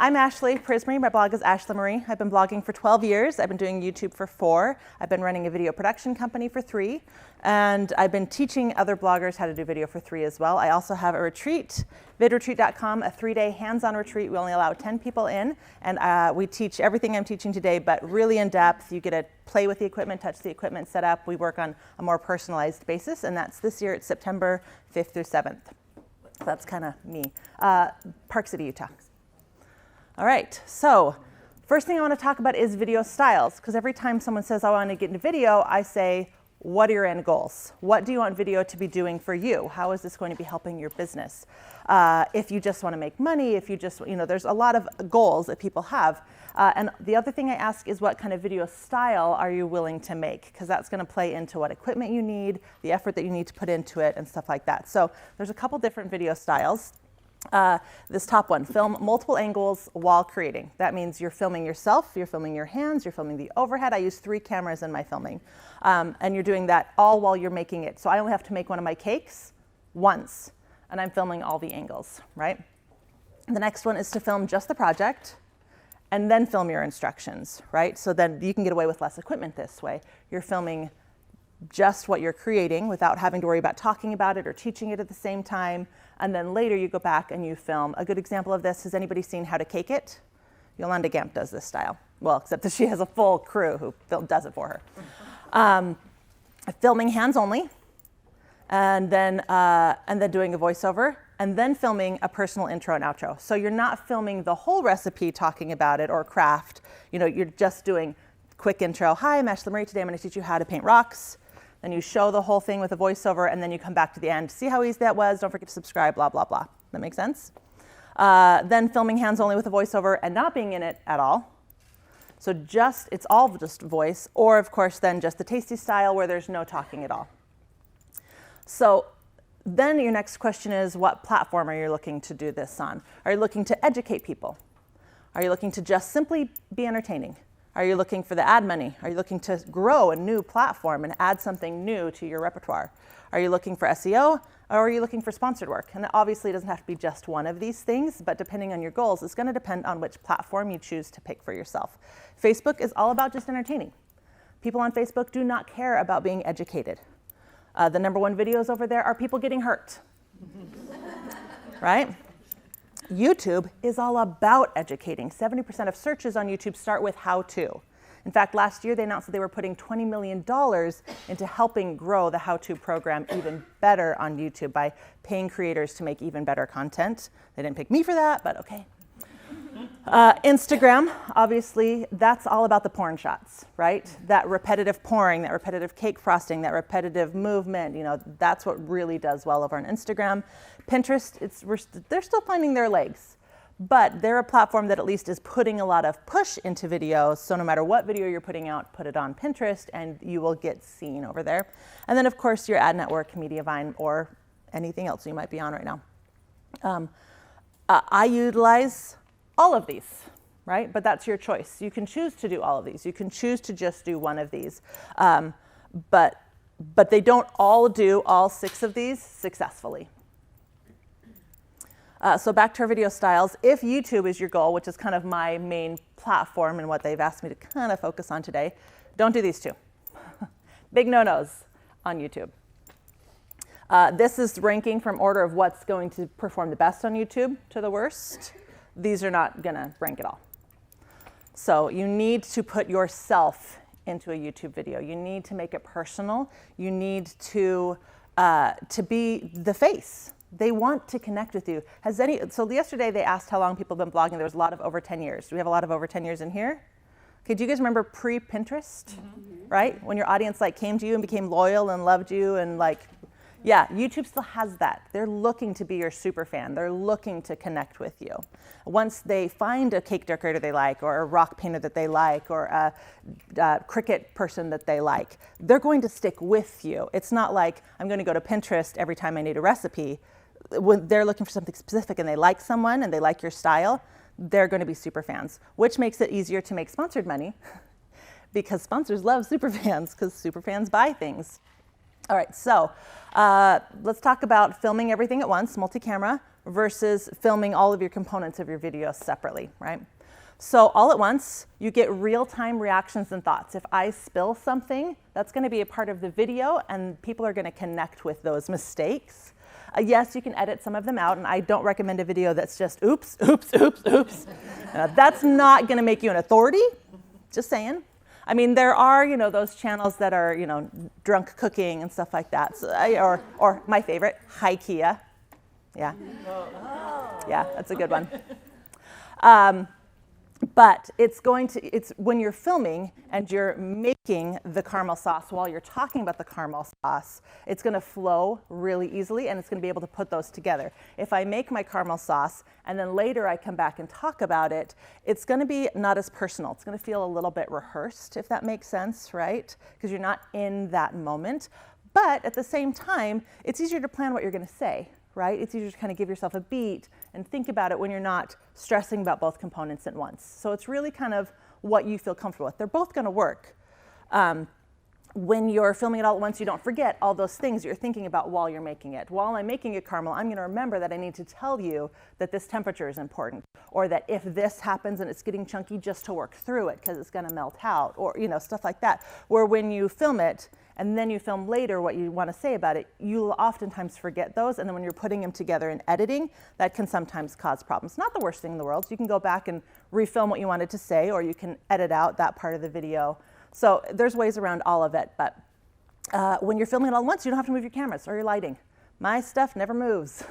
I'm Ashlee Prisbrey. My blog is Ashlee Marie. I've been blogging for 12 years. I've been doing YouTube for 4. I've been running a video production company for 3. And I've been teaching other bloggers how to do video for 3 as well. I also have a retreat, vidretreat.com, a 3-day hands-on retreat. We only allow 10 people in. And we teach everything I'm teaching today, but really in depth. You get to play with the equipment, touch the equipment, set up. We work on a more personalized basis. And that's this year. It's September 5th through 7th. That's kind of me. Park City, Utah. All right, so first thing I want to talk about is video styles, because every time someone says, I want to get into video, I say, what are your end goals? What do you want video to be doing for you? How is this going to be helping your business? If you just want to make money, if you just, there's a lot of goals that people have. And the other thing I ask is, what kind of video style are you willing to make? Because that's going to play into what equipment you need, the effort that you need to put into it, and stuff like that. So there's a couple different video styles. This top one, film multiple angles while creating. That means you're filming yourself, you're filming your hands, you're filming the overhead. I use 3 cameras in my filming. And you're doing that all while you're making it. So I only have to make one of my cakes once, and I'm filming all the angles, right? The next one is to film just the project, and then film your instructions, right? So then you can get away with less equipment this way. You're filming just what you're creating without having to worry about talking about it or teaching it at the same time. And then later you go back and you film. A good example of this, has anybody seen How to Cake It? Yolanda Gamp does this style. Well, except that she has a full crew who does it for her. Filming hands only, and then doing a voiceover, and then filming a personal intro and outro. So you're not filming the whole recipe talking about it or craft. You're just doing quick intro. Hi, I'm Ashlee Marie. Today I'm going to teach you how to paint rocks. Then you show the whole thing with a voiceover, and then you come back to the end. See how easy that was? Don't forget to subscribe, blah, blah, blah. That makes sense? Then filming hands only with a voiceover and not being in it at all. So it's all just voice, or of course then just the tasty style where there's no talking at all. So then your next question is, what platform are you looking to do this on? Are you looking to educate people? Are you looking to just simply be entertaining? Are you looking for the ad money? Are you looking to grow a new platform and add something new to your repertoire? Are you looking for SEO, or are you looking for sponsored work? And obviously it doesn't have to be just one of these things, but depending on your goals, it's going to depend on which platform you choose to pick for yourself. Facebook is all about just entertaining. People on Facebook do not care about being educated. The #1 videos over there are people getting hurt, right? YouTube is all about educating. 70% of searches on YouTube start with how to. In fact, last year they announced that they were putting $20 million into helping grow the how-to program even better on YouTube by paying creators to make even better content. They didn't pick me for that, but okay. Instagram, obviously, that's all about the porn shots, right? That repetitive pouring, that repetitive cake frosting, that repetitive movement, that's what really does well over on Instagram. Pinterest, they're still finding their legs, but they're a platform that at least is putting a lot of push into videos. So no matter what video you're putting out, put it on Pinterest and you will get seen over there. And then of course your ad network, Mediavine, or anything else you might be on right now. I utilize all of these, right? But that's your choice. You can choose to do all of these. You can choose to just do one of these. But they don't all do all 6 of these successfully. So back to our video styles. If YouTube is your goal, which is kind of my main platform and what they've asked me to kind of focus on today, don't do these 2. Big no-nos on YouTube. This is ranking from order of what's going to perform the best on YouTube to the worst. These are not going to rank at all. So you need to put yourself into a YouTube video. You need to make it personal. You need to be the face. They want to connect with you. So yesterday they asked how long people have been blogging. There was a lot of over 10 years. Do we have a lot of over 10 years in here? Okay, do you guys remember pre-Pinterest, right? When your audience came to you and became loyal and loved you and yeah, YouTube still has that. They're looking to be your super fan. They're looking to connect with you. Once they find a cake decorator they like, or a rock painter that they like, or a cricket person that they like, they're going to stick with you. It's not like I'm going to go to Pinterest every time I need a recipe. When they're looking for something specific and they like someone and they like your style, they're going to be super fans, which makes it easier to make sponsored money because sponsors love super fans because super fans buy things. All right, so let's talk about filming everything at once, multi-camera, versus filming all of your components of your video separately, right? So all at once, you get real-time reactions and thoughts. If I spill something, that's going to be a part of the video, and people are going to connect with those mistakes. Yes, you can edit some of them out, and I don't recommend a video that's just oops, oops, oops, oops. That's not going to make you an authority, just saying. I mean, there are, those channels that are, drunk cooking and stuff like that. So or my favorite, Hi-Kia. Yeah. Yeah, that's a good one. But it's when you're filming and you're making the caramel sauce while you're talking about the caramel sauce, it's going to flow really easily, and it's going to be able to put those together. If I make my caramel sauce and then later I come back and talk about it, it's going to be not as personal. It's going to feel a little bit rehearsed, if that makes sense, right? Because you're not in that moment. But at the same time, it's easier to plan what you're going to say, right? It's easier to kind of give yourself a beat and think about it when you're not stressing about both components at once. So it's really kind of what you feel comfortable with. They're both going to work. When you're filming it all at once, you don't forget all those things you're thinking about while you're making it. While I'm making a caramel, I'm going to remember that I need to tell you that this temperature is important, or that if this happens and it's getting chunky, just to work through it because it's going to melt out, or stuff like that. Where when you film it and then you film later what you want to say about it, you'll oftentimes forget those, and then when you're putting them together in editing, that can sometimes cause problems. Not the worst thing in the world. You can go back and refilm what you wanted to say, or you can edit out that part of the video. So there's ways around all of it, but when you're filming it all at once, you don't have to move your cameras or your lighting. My stuff never moves.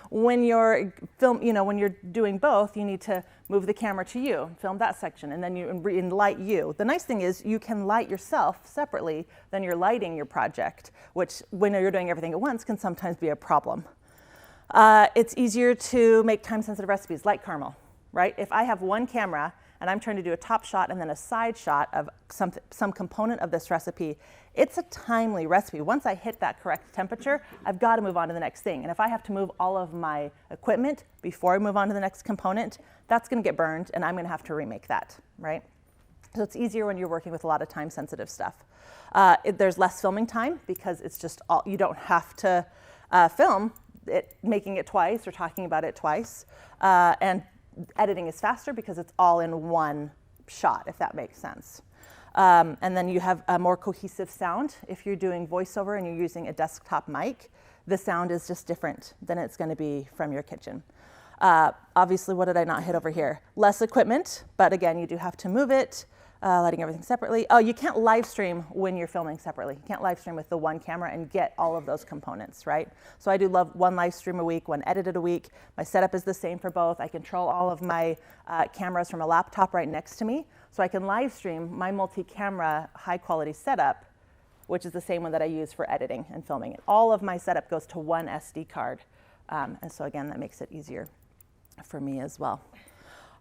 When you're when you're doing both, you need to move the camera to you, film that section, and then you light you. The nice thing is you can light yourself separately than you're lighting your project, which when you're doing everything at once can sometimes be a problem. It's easier to make time-sensitive recipes like caramel, right? If I have one camera and I'm trying to do a top shot and then a side shot of some component of this recipe, it's a timely recipe. Once I hit that correct temperature, I've got to move on to the next thing. And if I have to move all of my equipment before I move on to the next component, that's going to get burned, and I'm going to have to remake that, right? So it's easier when you're working with a lot of time-sensitive stuff. There's less filming time because it's just you don't have to film it, making it twice or talking about it twice. And editing is faster because it's all in one shot, if that makes sense. And then you have a more cohesive sound. If you're doing voiceover and you're using a desktop mic, the sound is just different than it's going to be from your kitchen. Obviously, what did I not hit over here? Less equipment, but again, you do have to move it, lighting everything separately. Oh, you can't live stream when you're filming separately. You can't live stream with the one camera and get all of those components, right? So I do love one live stream a week, one edited a week. My setup is the same for both. I control all of my cameras from a laptop right next to me, so I can live stream my multi-camera high-quality setup, which is the same one that I use for editing and filming it. All of my setup goes to one SD card, and so again, that makes it easier for me as well.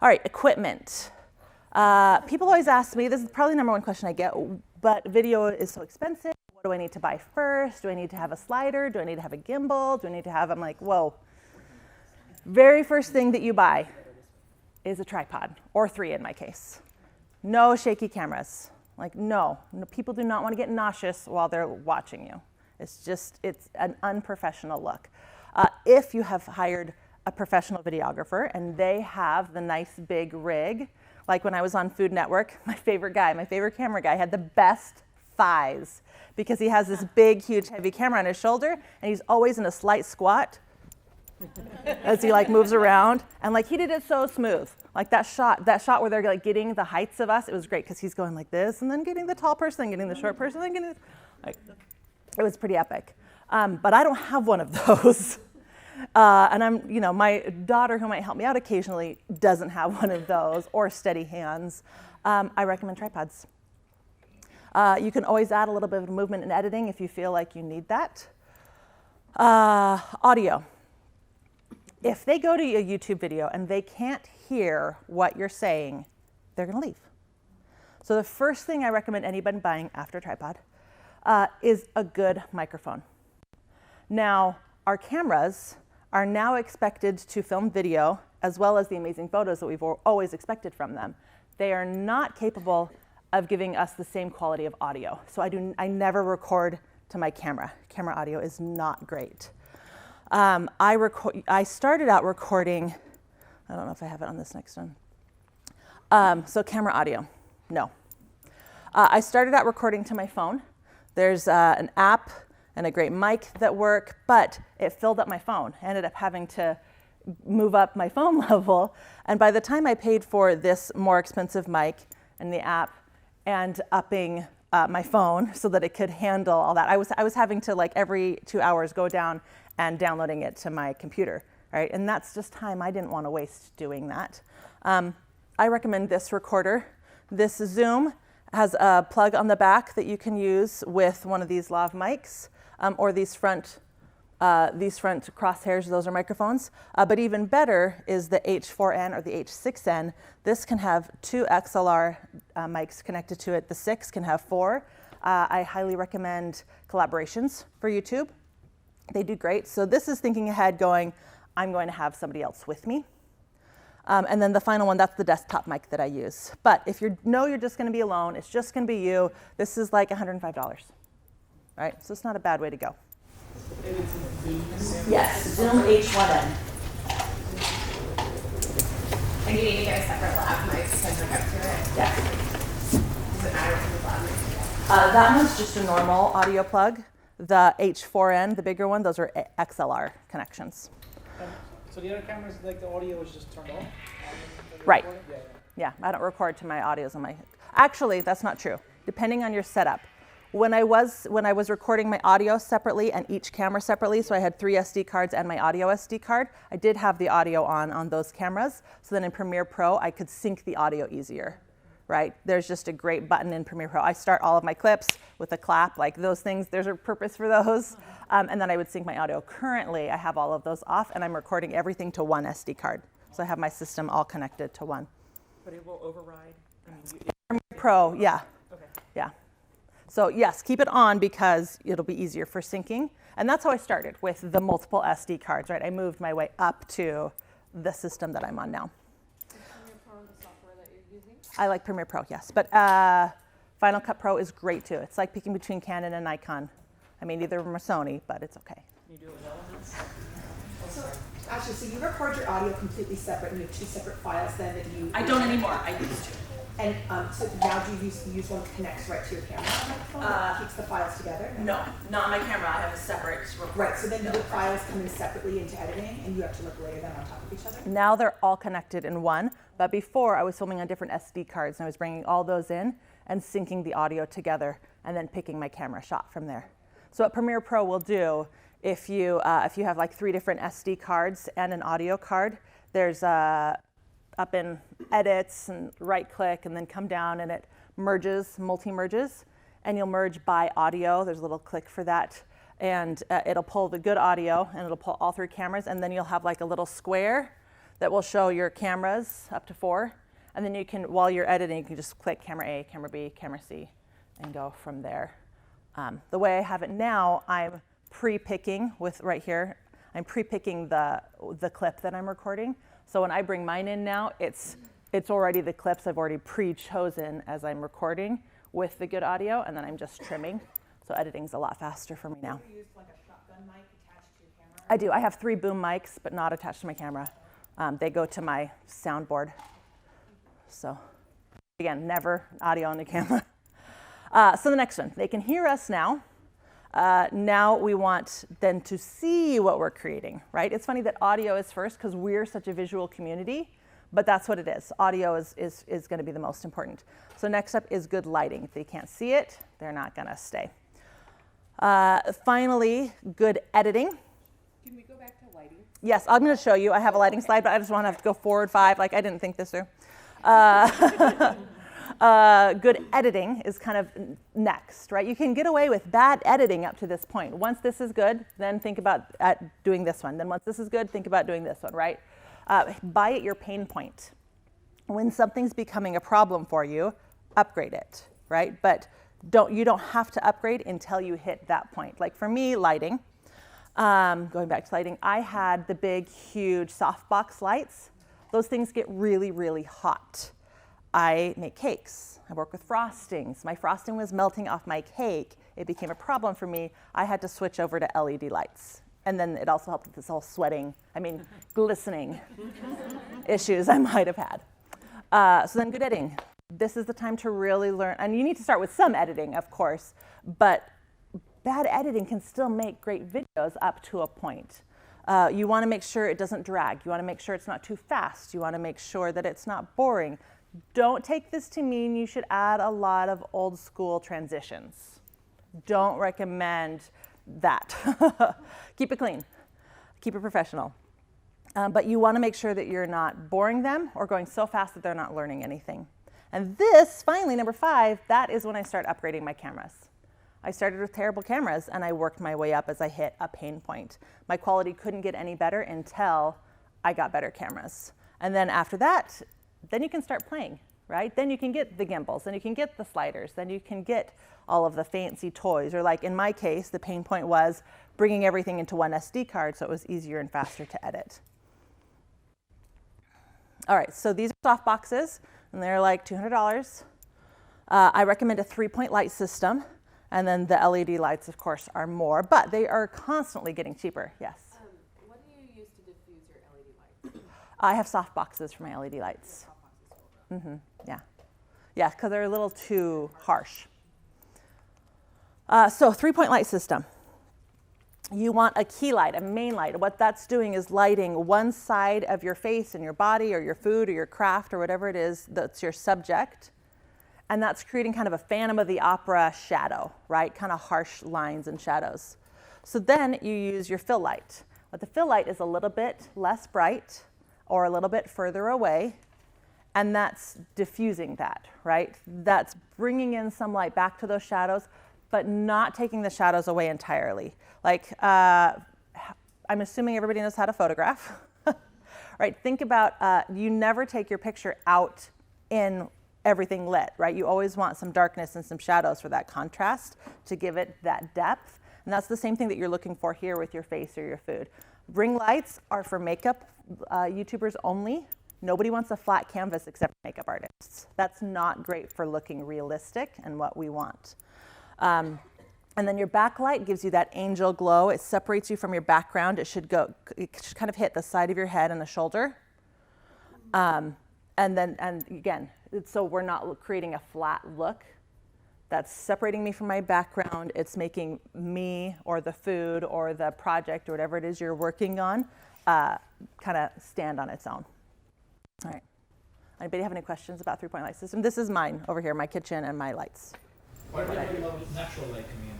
All right, equipment. People always ask me, this is probably the number one question I get, but video is so expensive. What do I need to buy first? Do I need to have a slider? Do I need to have a gimbal? Do I need to have, I'm like, whoa. Very first thing that you buy is a tripod, or 3 in my case. No shaky cameras. Like, no, people do not want to get nauseous while they're watching you. It's an unprofessional look. If you have hired a professional videographer and they have the nice big rig, like when I was on Food Network, my favorite camera guy had the best thighs because he has this big, huge, heavy camera on his shoulder, and he's always in a slight squat as he moves around, and he did it so smooth. Like that shot where they're getting the heights of us, it was great because he's going like this, and then getting the tall person, then getting the short person, then getting it was pretty epic. But I don't have one of those. And I'm, my daughter, who might help me out occasionally, doesn't have one of those or steady hands. I recommend tripods. You can always add a little bit of movement in editing if you feel like you need that. Audio. If they go to a YouTube video and they can't hear what you're saying, they're going to leave. So the first thing I recommend anybody buying after a tripod is a good microphone. Now, our cameras are now expected to film video as well as the amazing photos that we've always expected from them. They are not capable of giving us the same quality of audio. So I never record to my camera. Camera audio is not great. I started out recording, I don't know if I have it on this next one. So camera audio, no. I started out recording to my phone. There's an app and a great mic that work, but it filled up my phone. I ended up having to move up my phone level. And by the time I paid for this more expensive mic and the app and upping my phone so that it could handle all that, I was having to, like, every 2 hours go down and downloading it to my computer, right? And that's just time I didn't want to waste doing that. I recommend this recorder. This Zoom has a plug on the back that you can use with one of these lav mics, or these front crosshairs. Those are microphones. But even better is the H4n or the H6n. This can have 2 XLR mics connected to it. The 6 can have 4. I highly recommend collaborations for YouTube. They do great. So this is thinking ahead, going, I'm going to have somebody else with me. And then the final one, that's the desktop mic that I use. But if you're just going to be alone, it's just going to be you, this is like $105, right? So it's not a bad way to go. Yes, Zoom H1n. And you need to get a separate lav mic to hook up to it? Yeah. Does it matter if the lav mic? That one's just a normal audio plug. The H4n, the bigger one, those are XLR connections. So the other cameras, like the audio is just turned off? Right. Yeah, I don't record to my audios on my... Actually, that's not true. Depending on your setup. When I was recording my audio separately and each camera separately, so I had 3 SD cards and my audio SD card, I did have the audio on those cameras. So then in Premiere Pro, I could sync the audio easier, right? There's just a great button in Premiere Pro. I start all of my clips with a clap, like those things, there's a purpose for those. And then I would sync my audio. Currently, I have all of those off, and I'm recording everything to one SD card. So I have my system all connected to one. But it will override? Premiere Pro, yeah. Okay. Yeah. So yes, keep it on because it'll be easier for syncing. And that's how I started, with the multiple SD cards, right? I moved my way up to the system that I'm on now. Is Premiere Pro the software that you're using? I like Premiere Pro, yes. But Final Cut Pro is great too. It's like picking between Canon and Nikon. I mean, neither of them are Sony, but it's okay. Can you do it with elements? So, Ashlee, so you record your audio completely separate, and you have 2 separate files then that you... I don't anymore. I used to. And so now do you use one that connects right to your camera microphone that keeps the files together? No, not my camera. I have a separate recorder. Right, so then the files come in separately into editing, and you have to layer them on top of each other? Now they're all connected in one, but before I was filming on different SD cards, and I was bringing all those in and syncing the audio together and then picking my camera shot from there. So what Premiere Pro will do, if you have like 3 different SD cards and an audio card, there's up in edits and right click and then come down and it merges, multi-merges, and you'll merge by audio. There's a little click for that. And it'll pull the good audio and it'll pull all 3 cameras, and then you'll have like a little square that will show your cameras up to 4. And then you can, while you're editing, you can just click camera A, camera B, camera C, and go from there. The way I have it now, I'm pre-picking with right here, I'm pre-picking the clip that I'm recording. So when I bring mine in now, it's already the clips I've already pre-chosen as I'm recording with the good audio, and then I'm just trimming. So editing's a lot faster for me now. Do you use like a shotgun mic attached to your camera? I do. I have 3 boom mics, but not attached to my camera. They go to my soundboard. So again, never audio on the camera. So the next one, they can hear us now. Now we want them to see what we're creating, right? It's funny that audio is first because we're such a visual community, but that's what it is. Audio is going to be the most important. So next up is good lighting. If they can't see it, they're not going to stay. Finally, good editing. Can we go back to lighting? Yes, I'm going to show you. I have a lighting slide, but I just want to have to go forward 5. Like I didn't think this through. Good editing is kind of next, right? You can get away with bad editing up to this point. Once this is good, then think about doing this one. Then once this is good, think about doing this one, right? Buy at your pain point. When something's becoming a problem for you, upgrade it, right? But you don't have to upgrade until you hit that point. Like for me, lighting, going back to lighting, I had the big, huge softbox lights. Those things get really, really hot. I make cakes. I work with frostings. My frosting was melting off my cake. It became a problem for me. I had to switch over to LED lights, And then it also helped with this whole sweating, glistening issues I might have had. So then good editing. This is the time to really learn. And you need to start with some editing, of course, but bad editing can still make great videos up to a point. You want to make sure it doesn't drag. You want to make sure it's not too fast. You want to make sure that it's not boring. Don't take this to mean you should add a lot of old school transitions. Don't recommend that. Keep it clean. Keep it professional. But you want to make sure that you're not boring them or going so fast that they're not learning anything. And this, finally, number 5, that is when I start upgrading my cameras. I started with terrible cameras and I worked my way up as I hit a pain point. My quality couldn't get any better until I got better cameras. And then after that, then you can start playing, right? Then you can get the gimbals, then you can get the sliders, then you can get all of the fancy toys. Or like in my case, the pain point was bringing everything into one SD card so it was easier and faster to edit. All right, so these are soft boxes, and they're like $200. I recommend a 3-point light system, and then the LED lights, of course, are more, but they are constantly getting cheaper. Yes? What do you use to diffuse your LED lights? I have soft boxes for my LED lights. Yeah. Yeah, because they're a little too harsh. So 3-point light system. You want a key light, a main light. What that's doing is lighting one side of your face and your body or your food or your craft or whatever it is that's your subject. And that's creating kind of a Phantom of the Opera shadow, right? Kind of harsh lines and shadows. So then you use your fill light. But the fill light is a little bit less bright or a little bit further away. And that's diffusing that, right? That's bringing in some light back to those shadows, but not taking the shadows away entirely. Like, I'm assuming everybody knows how to photograph, right? Think about, you never take your picture out in everything lit, right? You always want some darkness and some shadows for that contrast to give it that depth. And that's the same thing that you're looking for here with your face or your food. Ring lights are for makeup YouTubers only. Nobody wants a flat canvas except for makeup artists. That's not great for looking realistic and what we want. And then your backlight gives you that angel glow. It separates you from your background. It should kind of hit the side of your head and the shoulder. And again, so we're not creating a flat look. That's separating me from my background. It's making me or the food or the project or whatever it is you're working on kind of stand on its own. All right. Anybody have any questions about 3-point light system? This is mine over here, my kitchen and my lights. Why do you recommend natural light coming in?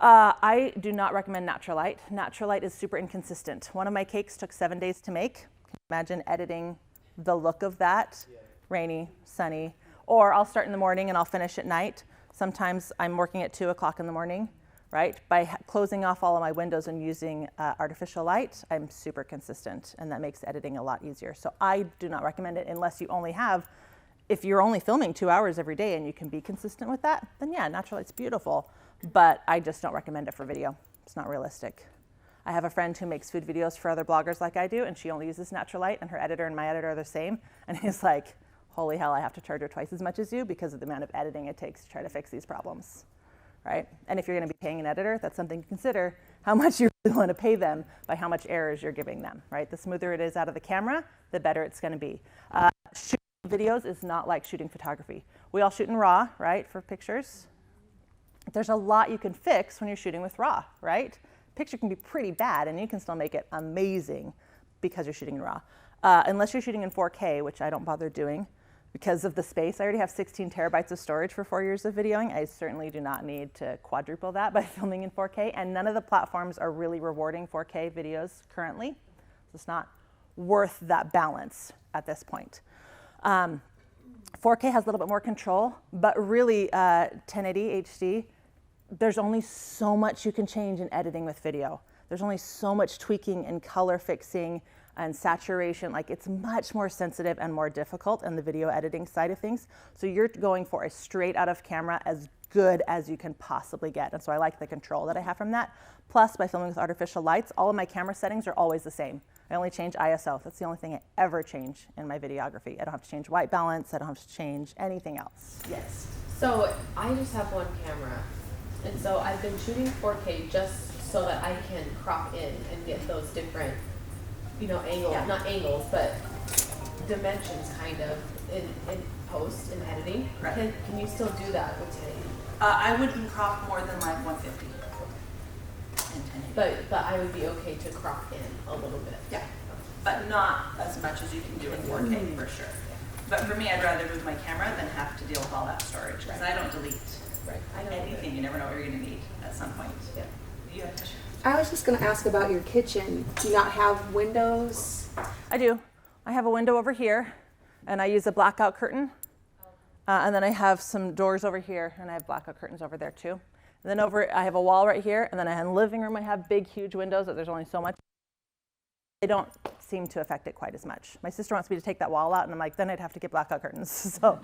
I do not recommend natural light. Natural light is super inconsistent. One of my cakes took 7 days to make. Imagine editing the look of that, rainy, sunny. Or I'll start in the morning and I'll finish at night. Sometimes I'm working at 2 o'clock in the morning, right? By closing off all of my windows and using artificial light, I'm super consistent, and that makes editing a lot easier. So I do not recommend it unless you only have, if you're only filming 2 hours every day and you can be consistent with that, then yeah, natural light's beautiful. But I just don't recommend it for video. It's not realistic. I have a friend who makes food videos for other bloggers like I do, and she only uses natural light, and her editor and my editor are the same. And he's like, holy hell, I have to charge her twice as much as you because of the amount of editing it takes to try to fix these problems, right? And if you're going to be paying an editor, that's something to consider, how much you really want to pay them by how much errors you're giving them, right? The smoother it is out of the camera, the better it's going to be. Shooting videos is not like shooting photography. We all shoot in RAW, right, for pictures. There's a lot you can fix when you're shooting with RAW, right? Picture can be pretty bad, and you can still make it amazing because you're shooting in RAW. Unless you're shooting in 4K, which I don't bother doing because of the space. I already have 16 terabytes of storage for 4 years of videoing. I certainly do not need to quadruple that by filming in 4K, and none of the platforms are really rewarding 4K videos currently. So it's not worth that balance at this point. 4K has a little bit more control, but really 1080 HD, there's only so much you can change in editing with video. There's only so much tweaking and color fixing and saturation. Like, it's much more sensitive and more difficult in the video editing side of things. So you're going for a straight out of camera as good as you can possibly get. And so I like the control that I have from that. Plus, by filming with artificial lights, all of my camera settings are always the same. I only change ISO. That's the only thing I ever change in my videography. I don't have to change white balance. I don't have to change anything else. Yes. So I just have one camera, and so I've been shooting 4K just so that I can crop in and get those different, angles, Yeah. not angles, but dimensions kind of in post and editing. Right. Can you still do that with 1080? I wouldn't crop more than like 150 and 1080. But I would be okay to crop in a little bit. Yeah, but not as much as you can do in 4K for sure. But for me, I'd rather move my camera than have to deal with all that storage because I don't delete Right. I know anything. You never know what you're going to need at some point. Yeah. You have questions? I was just going to ask about your kitchen. Do you not have windows? I do. I have a window over here, and I use a blackout curtain. And then I have some doors over here, and I have blackout curtains over there too. And then I have a wall right here, and then in the living room I have big, huge windows that there's only so much. They don't seem to affect it quite as much. My sister wants me to take that wall out, and I'm like, then I'd have to get blackout curtains. So,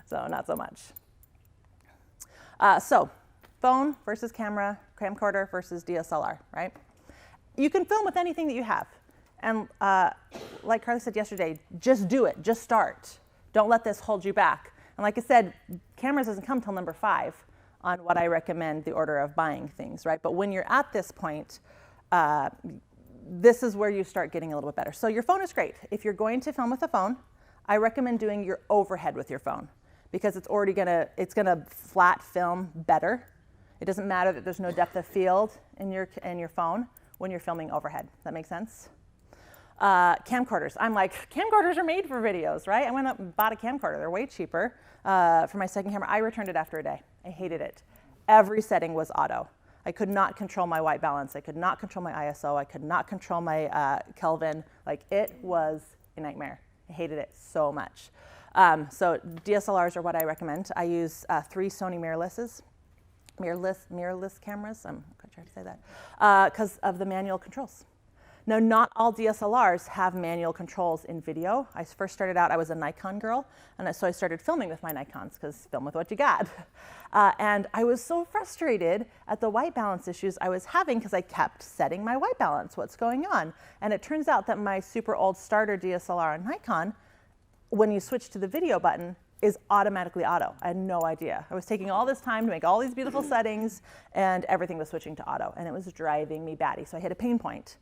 so not so much. So phone versus camera, camcorder versus DSLR, right? You can film with anything that you have. And like Carly said yesterday, just do it, just start. Don't let this hold you back. And like I said, cameras doesn't come till number 5 on what I recommend the order of buying things, right? But when you're at this point, this is where you start getting a little bit better. So your phone is great. If you're going to film with a phone, I recommend doing your overhead with your phone because it's gonna flat film better. It doesn't matter that there's no depth of field in your phone when you're filming overhead. That makes sense? Camcorders. I'm like, camcorders are made for videos, right? I went up and bought a camcorder. They're way cheaper for my second camera. I returned it after a day. I hated it. Every setting was auto. I could not control my white balance. I could not control my ISO. I could not control my Kelvin. Like, it was a nightmare. I hated it so much. So DSLRs are what I recommend. I use 3 Sony mirrorless cameras. I'm going to try to say that because of the manual controls. Now, not all DSLRs have manual controls in video. I first started out, I was a Nikon girl, and so I started filming with my Nikons, because film with what you got. And I was so frustrated at the white balance issues I was having because I kept setting my white balance. What's going on? And it turns out that my super old starter DSLR on Nikon, when you switch to the video button, is automatically auto. I had no idea. I was taking all this time to make all these beautiful settings, and everything was switching to auto, and it was driving me batty. So I hit a pain point.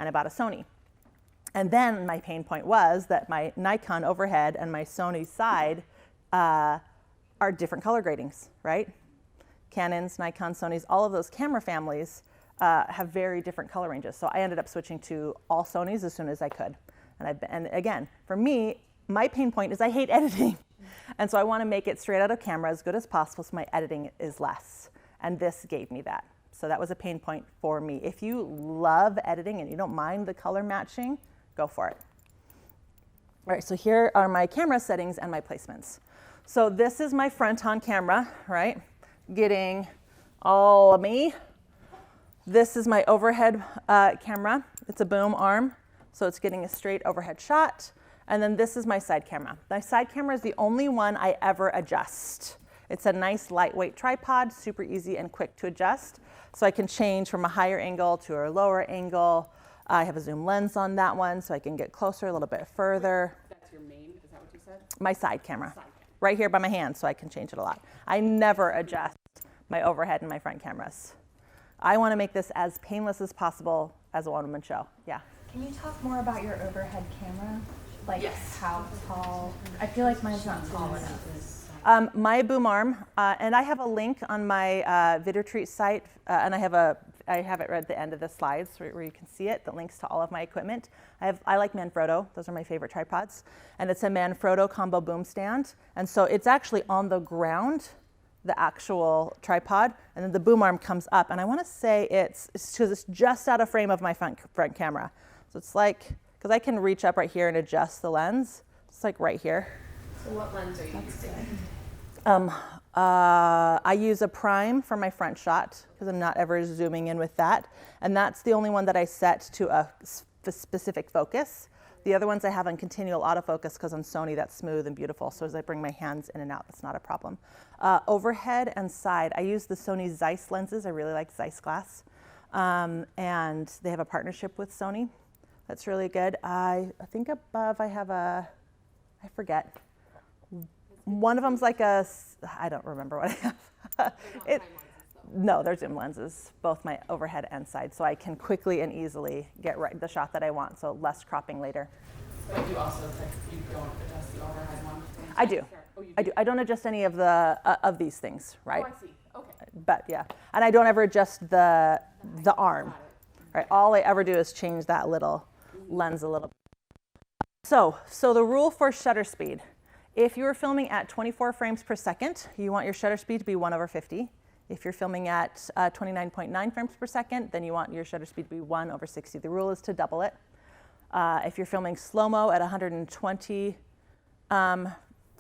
And I bought a Sony. And then my pain point was that my Nikon overhead and my Sony side are different color gradings, right? Canons, Nikon, Sonys, all of those camera families have very different color ranges. So I ended up switching to all Sonys as soon as I could. And again, for me, my pain point is I hate editing. And so I want to make it straight out of camera as good as possible so my editing is less. And this gave me that. So that was a pain point for me. If you love editing and you don't mind the color matching, go for it. All right, so here are my camera settings and my placements. So this is my front on camera, right? Getting all of me. This is my overhead camera. It's a boom arm, so it's getting a straight overhead shot. And then this is my side camera. My side camera is the only one I ever adjust. It's a nice lightweight tripod, super easy and quick to adjust. So I can change from a higher angle to a lower angle. I have a zoom lens on that one, so I can get closer a little bit further. That's your main, is that what you said? My side camera, right here by my hand, so I can change it a lot. I never adjust my overhead and my front cameras. I want to make this as painless as possible as a one-woman show. Yeah. Can you talk more about your overhead camera? Like Yes. how tall? I feel like mine's not tall enough. My boom arm, and I have a link on my VidRetreat site, and I have it right at the end of the slides where you can see it, the links to all of my equipment. I like Manfrotto, those are my favorite tripods, and it's a Manfrotto combo boom stand, and so it's actually on the ground, the actual tripod, and then the boom arm comes up, and I want to say it's because it's just out of frame of my front camera. So it's like, because I can reach up right here and adjust the lens, it's like right here. So what lens are you using? I use a prime for my front shot because I'm not ever zooming in with that. And that's the only one that I set to a specific focus. The other ones I have on continual autofocus because on Sony that's smooth and beautiful. So as I bring my hands in and out, that's not a problem. Overhead and side, I use the Sony Zeiss lenses. I really like Zeiss glass. And they have a partnership with Sony. That's really good. I think above I have I forget. One of them's like I don't remember what I have. No, they're zoom lenses, both my overhead and side, so I can quickly and easily get the shot that I want, so less cropping later. But you also, like, you don't adjust the overhead one? I do. Oh, you I do. I don't adjust any of the of these things, right? Oh, I see. Okay. But yeah, and I don't ever adjust the arm, right? All I ever do is change that little lens a little. So the rule for shutter speed, if you're filming at 24 frames per second, you want your shutter speed to be 1/50. If you're filming at 29.9 frames per second, then you want your shutter speed to be 1/60. The rule is to double it. If you're filming slow-mo at 120 frames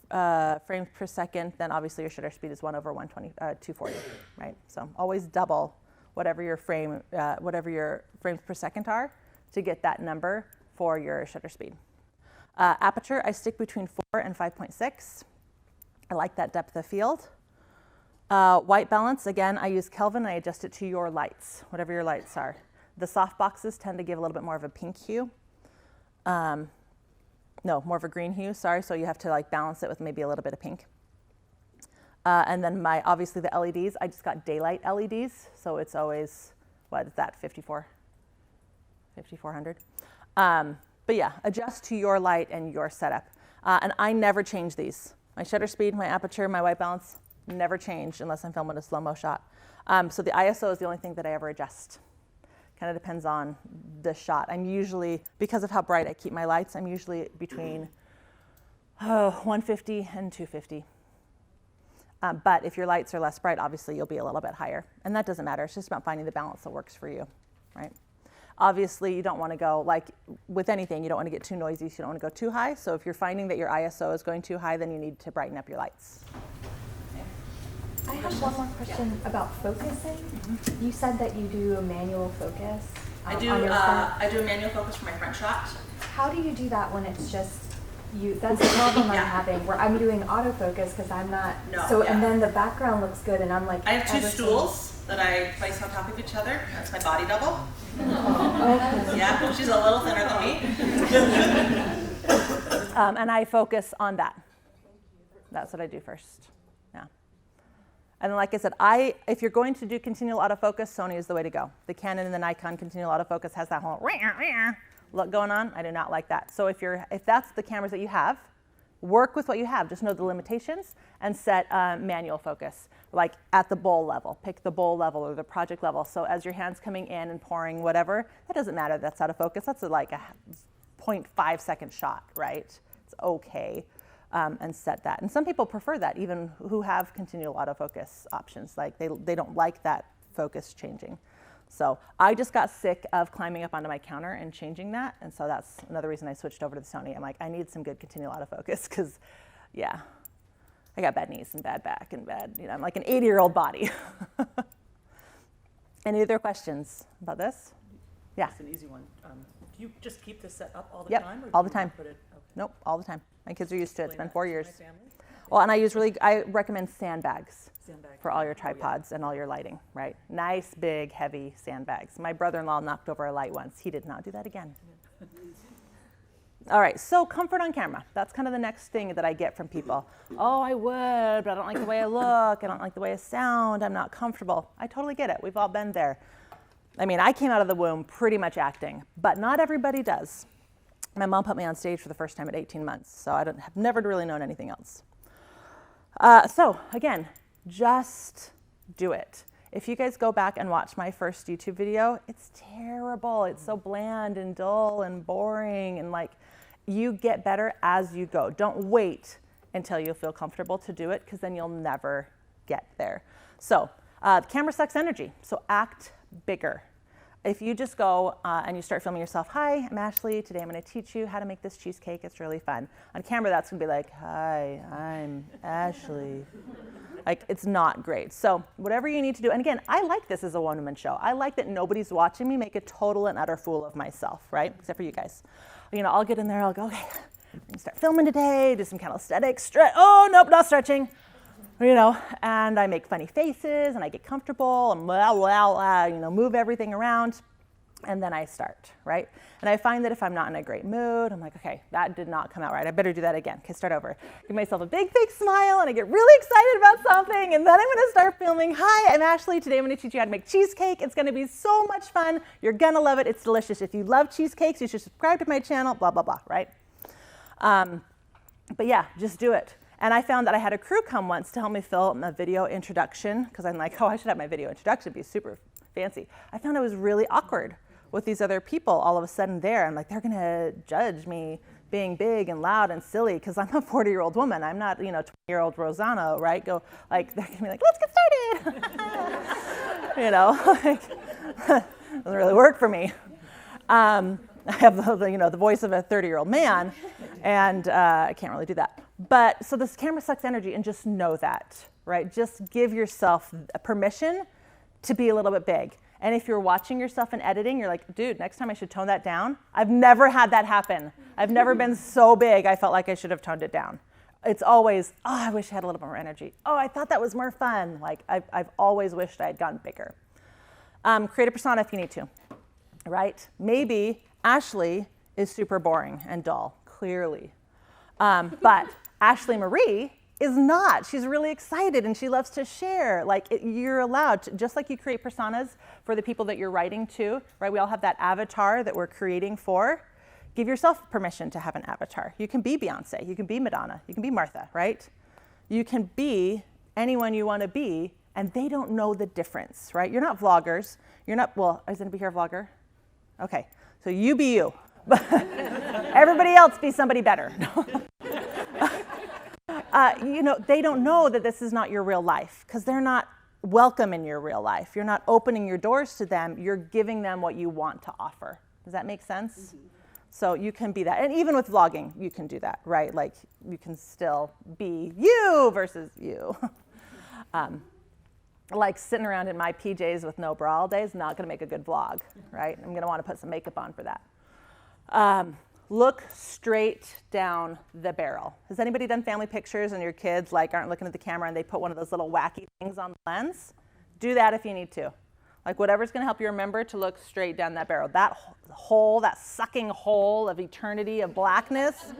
per second, then obviously your shutter speed is 1/240, right? So always double whatever your frames per second are to get that number for your shutter speed. Aperture, I stick between 4 and 5.6. I like that depth of field. White balance, again, I use Kelvin. I adjust it to your lights, whatever your lights are. The soft boxes tend to give a little bit more of a pink hue. No, more of a green hue, sorry. So you have to like balance it with maybe a little bit of pink. And then obviously the LEDs, I just got daylight LEDs. So it's always, what is that, 5400? But yeah, adjust to your light and your setup. And I never change these. My shutter speed, my aperture, my white balance, never change unless I'm filming a slow-mo shot. So the ISO is the only thing that I ever adjust. Kind of depends on the shot. I'm usually, because of how bright I keep my lights, I'm usually between 150 and 250. But if your lights are less bright, obviously you'll be a little bit higher. And that doesn't matter. It's just about finding the balance that works for you, right? Obviously, you don't want to go, like with anything, you don't want to get too noisy, so you don't want to go too high. So if you're finding that your ISO is going too high, then you need to brighten up your lights. I have one more question about focusing. Mm-hmm. You said that you do a manual focus. I do a manual focus for my front shot. How do you do that when it's just you? That's the problem I'm having, where I'm doing autofocus because I'm not. And then the background looks good, and I'm like. I have two stools that I place on top of each other. That's my body double. Okay. Yeah, she's a little thinner than me. And I focus on that. That's what I do first. Yeah. And like I said, if you're going to do continual autofocus, Sony is the way to go. The Canon and the Nikon continual autofocus has that whole look going on. I do not like that. So if that's the cameras that you have, work with what you have. Just know the limitations and set manual focus, like at the bowl level. Pick the bowl level or the project level. So as your hand's coming in and pouring whatever, that doesn't matter. That's out of focus. That's like a 0.5 second shot, right? It's okay. And set that. And some people prefer that, even who have continual autofocus options. Like they don't like that focus changing. So I just got sick of climbing up onto my counter and changing that. And so that's another reason I switched over to the Sony. I'm like, I need some good continual autofocus because, yeah, I got bad knees and bad back and I'm like an 80-year-old body. Any other questions about this? Yeah. It's an easy one. Do you just keep this set up all the Yep, time? Or all do the you time. Put it, okay. Nope, all the time. My kids are used to it. It's been 4 years. My family? Well, and I recommend sandbags Sandbag. for all your tripods and all your lighting, right? Nice, big, heavy sandbags. My brother-in-law knocked over a light once. He did not do that again. All right, so comfort on camera. That's kind of the next thing that I get from people. Oh, I would, but I don't like the way I look. I don't like the way I sound. I'm not comfortable. I totally get it. We've all been there. I mean, I came out of the womb pretty much acting, but not everybody does. My mom put me on stage for the first time at 18 months, so I have never really known anything else. So again, just do it. If you guys go back and watch my first YouTube video, it's terrible. It's so bland and dull and boring, and like, you get better as you go. Don't wait until you feel comfortable to do it, because then you'll never get there. So the camera sucks energy, so act bigger. If you just go and you start filming yourself, hi, I'm Ashlee. Today I'm going to teach you how to make this cheesecake. It's really fun. On camera, that's going to be like, hi, I'm Ashlee. Like, it's not great. So whatever you need to do. And again, I like this as a one-woman show. I like that nobody's watching me make a total and utter fool of myself, right? Except for you guys. You know, I'll get in there. I'll go, okay, we're going to start filming today. Do some calisthenics. Stretch. Oh, nope, not stretching. You know, and I make funny faces and I get comfortable and blah, blah, blah, you know, move everything around. And then I start, right? And I find that if I'm not in a great mood, I'm like, okay, that did not come out right. I better do that again. Okay, start over. Give myself a big, big smile, and I get really excited about something, and then I'm gonna start filming. Hi, I'm Ashlee. Today I'm gonna teach you how to make cheesecake. It's gonna be so much fun. You're gonna love it. It's delicious. If you love cheesecakes, you should subscribe to my channel, blah, blah, blah, right? But yeah, just do it. And I found that I had a crew come once to help me film a video introduction, because I'm like, oh, I should have my video introduction be super fancy. I found I was really awkward with these other people all of a sudden there. I'm like, they're gonna judge me being big and loud and silly because I'm a 40-year-old woman. I'm not, 20-year-old Rosanna, right? They're gonna be like, let's get started. Doesn't really work for me. I have the voice of a 30-year-old man, and I can't really do that. But so this camera sucks energy, and just know that, right? Just give yourself permission to be a little bit big. And if you're watching yourself in editing, you're like, dude, next time I should tone that down. I've never had that happen. I've never been so big I felt like I should have toned it down. It's always, oh, I wish I had a little more energy. Oh, I thought that was more fun. Like, I've always wished I had gotten bigger. Create a persona if you need to, right? Maybe Ashlee is super boring and dull, clearly. But Ashlee Marie is not. She's really excited and she loves to share. You're allowed to, just like you create personas for the people that you're writing to, right? We all have that avatar that we're creating for. Give yourself permission to have an avatar. You can be Beyonce, you can be Madonna, you can be Martha, right? You can be anyone you want to be, and they don't know the difference, right? You're not vloggers. You're not, well, is anybody here a vlogger? Okay, so you be you. Everybody else be somebody better. They don't know that this is not your real life because they're not welcome in your real life. You're not opening your doors to them. You're giving them what you want to offer. Does that make sense? Mm-hmm. So you can be that. And even with vlogging, you can do that, right? Like you can still be you versus you. Like sitting around in my PJs with no bra all day is not going to make a good vlog, right? I'm going to want to put some makeup on for that. Look straight down the barrel. Has anybody done family pictures and your kids aren't looking at the camera and they put one of those little wacky things on the lens? Do that if you need to. Whatever's going to help you remember to look straight down that barrel. That hole, that sucking hole of eternity of blackness,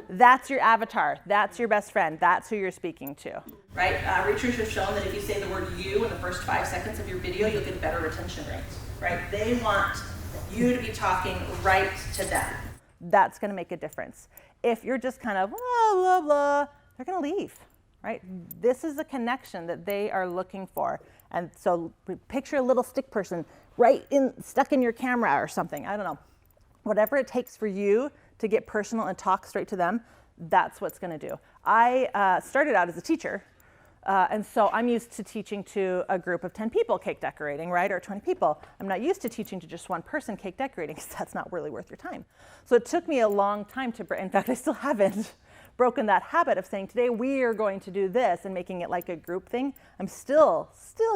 that's your avatar. That's your best friend. That's who you're speaking to. Right? Research has shown that if you say the word you in the first 5 seconds of your video, you'll get a better retention rate. Right? They want you to be talking right to them. That's going to make a difference. If you're just kind of blah, blah, blah, they're going to leave, right? This is a connection that they are looking for. And so picture a little stick person stuck in your camera or something. I don't know. Whatever it takes for you to get personal and talk straight to them, that's what's going to do. I started out as a teacher. And so I'm used to teaching to a group of 10 people cake decorating, right? Or 20 people. I'm not used to teaching to just one person cake decorating because that's not really worth your time. So it took me a long time in fact, I still haven't broken that habit of saying, today we are going to do this and making it like a group thing. I'm still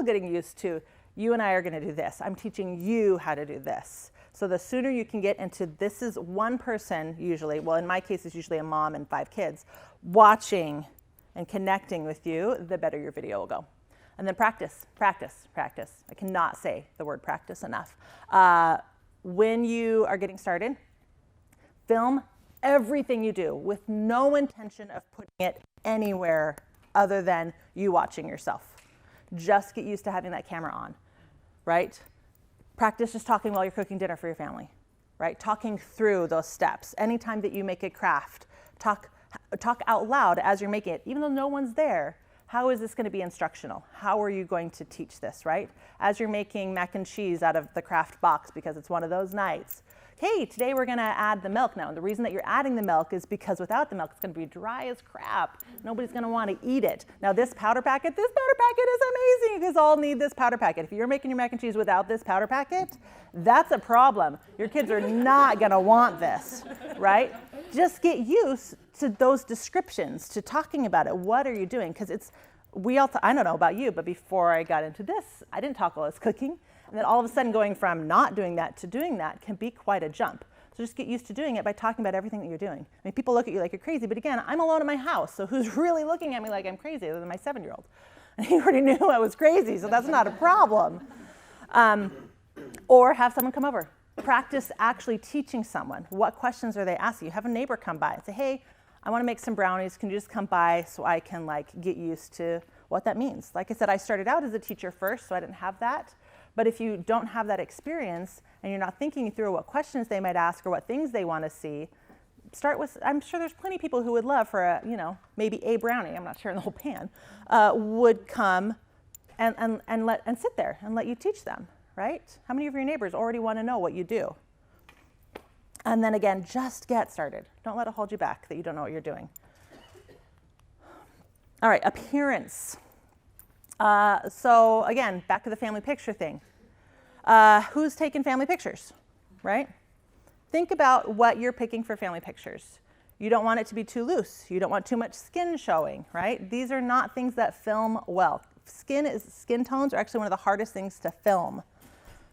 getting used to, you and I are going to do this. I'm teaching you how to do this. So the sooner you can get into this is one person usually, well in my case it's usually a mom and 5 kids, watching and connecting with you, the better your video will go. And then practice, practice, practice. I cannot say the word practice enough. When you are getting started, film everything you do with no intention of putting it anywhere other than you watching yourself. Just get used to having that camera on, right? Practice just talking while you're cooking dinner for your family, right? Talking through those steps. Anytime that you make a craft, talk out loud as you're making it, even though no one's there. How is this going to be instructional? How are you going to teach this, right? As you're making mac and cheese out of the craft box because it's one of those nights. Hey, today we're going to add the milk now. And the reason that you're adding the milk is because without the milk, it's going to be dry as crap. Nobody's going to want to eat it. Now this powder packet is amazing. You guys all need this powder packet. If you're making your mac and cheese without this powder packet, that's a problem. Your kids are not going to want this, right? Just get used to those descriptions, to talking about it. What are you doing? Because I don't know about you, but before I got into this, I didn't talk while I was cooking. And then all of a sudden going from not doing that to doing that can be quite a jump. So just get used to doing it by talking about everything that you're doing. I mean, people look at you like you're crazy, but again, I'm alone in my house, so who's really looking at me like I'm crazy other than my 7-year-old? And he already knew I was crazy, so that's not a problem. Or have someone come over. Practice actually teaching someone. What questions are they asking you? Have a neighbor come by and say, hey, I want to make some brownies. Can you just come by so I can like get used to what that means? Like I said, I started out as a teacher first, so I didn't have that. But if you don't have that experience and you're not thinking through what questions they might ask or what things they want to see, start with, I'm sure there's plenty of people who would love for a, maybe a brownie, I'm not sure in the whole pan, would come and sit there and let you teach them, right? How many of your neighbors already want to know what you do? And then again, just get started. Don't let it hold you back that you don't know what you're doing. All right, appearance. So again, back to the family picture thing. Who's taking family pictures, right? Think about what you're picking for family pictures. You don't want it to be too loose. You don't want too much skin showing, right? These are not things that film well. Skin tones are actually one of the hardest things to film,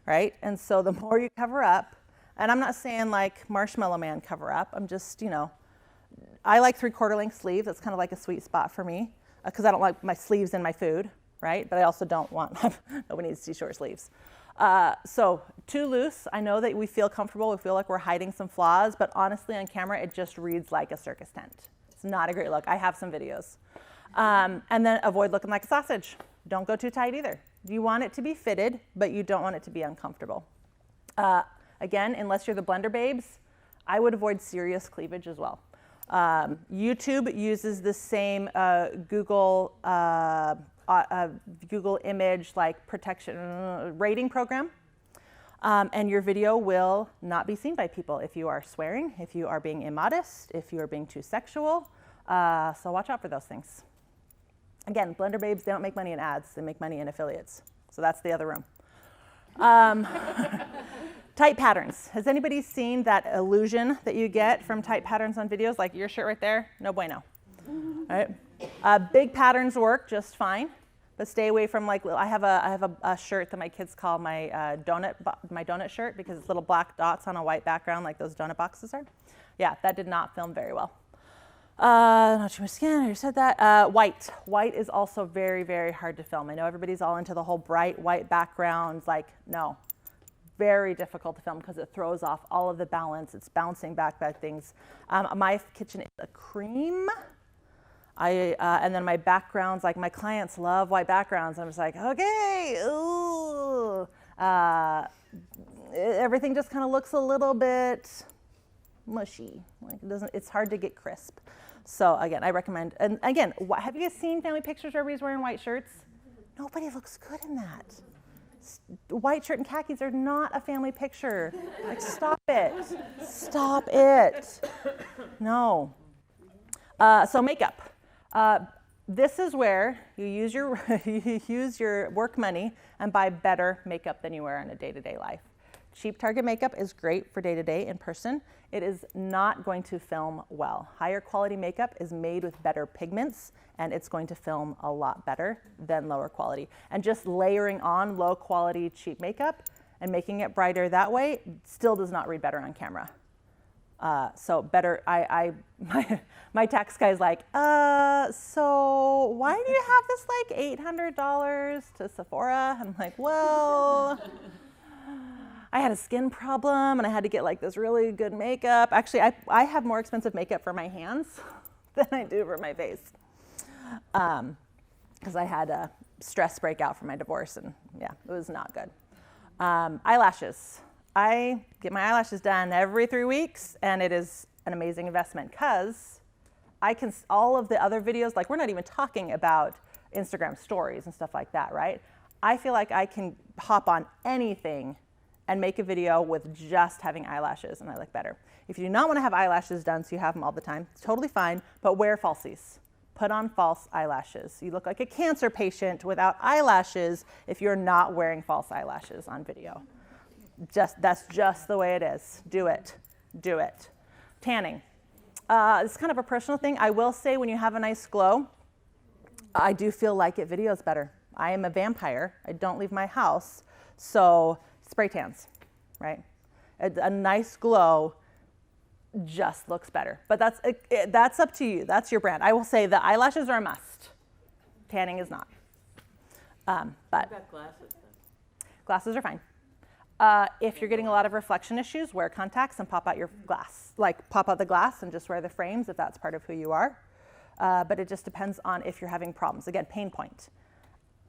right? And so the more you cover up, and I'm not saying like Marshmallow Man cover up, I'm just, I like 3/4 length sleeves. That's kind of like a sweet spot for me because I don't like my sleeves in my food, right? But I also don't want, nobody needs to see short sleeves. So too loose, I know that we feel comfortable, we feel like we're hiding some flaws, but honestly on camera, it just reads like a circus tent. It's not a great look. I have some videos. And then avoid looking like a sausage. Don't go too tight either. You want it to be fitted, but you don't want it to be uncomfortable. Again, unless you're the Blender babes, I would avoid serious cleavage as well. YouTube uses the same Google image like protection rating program, and your video will not be seen by people if you are swearing, if you are being immodest, if you are being too sexual. So watch out for those things. Again, Blender babes, they don't make money in ads, they make money in affiliates. So that's the other room. Tight patterns. Has anybody seen that illusion that you get from tight patterns on videos, like your shirt right there? No bueno. Right? Big patterns work just fine, but stay away from like, I have a shirt that my kids call my donut shirt because it's little black dots on a white background like those donut boxes are. Yeah, that did not film very well. Not too much skin, I already said that. White. White is also very, very hard to film. I know everybody's all into the whole bright white backgrounds, like no. Very difficult to film because it throws off all of the balance. It's bouncing back things. My kitchen is a cream. And then my backgrounds, like my clients love white backgrounds. I'm just like, okay, ooh. Everything just kind of looks a little bit mushy. Like it's hard to get crisp. So again, I recommend, and again, have you guys seen family pictures where everybody's wearing white shirts? Nobody looks good in that. White shirt and khakis are not a family picture. Like, stop it. Stop it. No. So makeup. This is where you use your work money and buy better makeup than you wear in a day-to-day life. Cheap Target makeup is great for day-to-day in person. It is not going to film well. Higher quality makeup is made with better pigments, and it's going to film a lot better than lower quality. And just layering on low quality cheap makeup and making it brighter that way still does not read better on camera. So better, my tax guy's like, so why do you have this like $800 to Sephora? I'm like, well, I had a skin problem and I had to get like this really good makeup. Actually, I have more expensive makeup for my hands than I do for my face. Because I had a stress breakout from my divorce and yeah, it was not good. Eyelashes. I get my eyelashes done every 3 weeks and it is an amazing investment because all of the other videos, like we're not even talking about Instagram stories and stuff like that, right? I feel like I can hop on anything and make a video with just having eyelashes and I look better. If you do not want to have eyelashes done so you have them all the time, it's totally fine, but wear falsies. Put on false eyelashes. You look like a cancer patient without eyelashes if you're not wearing false eyelashes on video. That's just the way it is. Do it. Do it. Tanning. It's kind of a personal thing. I will say when you have a nice glow, I do feel like it videos better. I am a vampire. I don't leave my house. So spray tans, right? A nice glow just looks better. But that's up to you. That's your brand. I will say the eyelashes are a must. Tanning is not. But got glasses. Glasses are fine. If you're getting a lot of reflection issues, wear contacts and pop out your glass. Like pop out the glass and just wear the frames if that's part of who you are. But it just depends on if you're having problems. Again, pain point.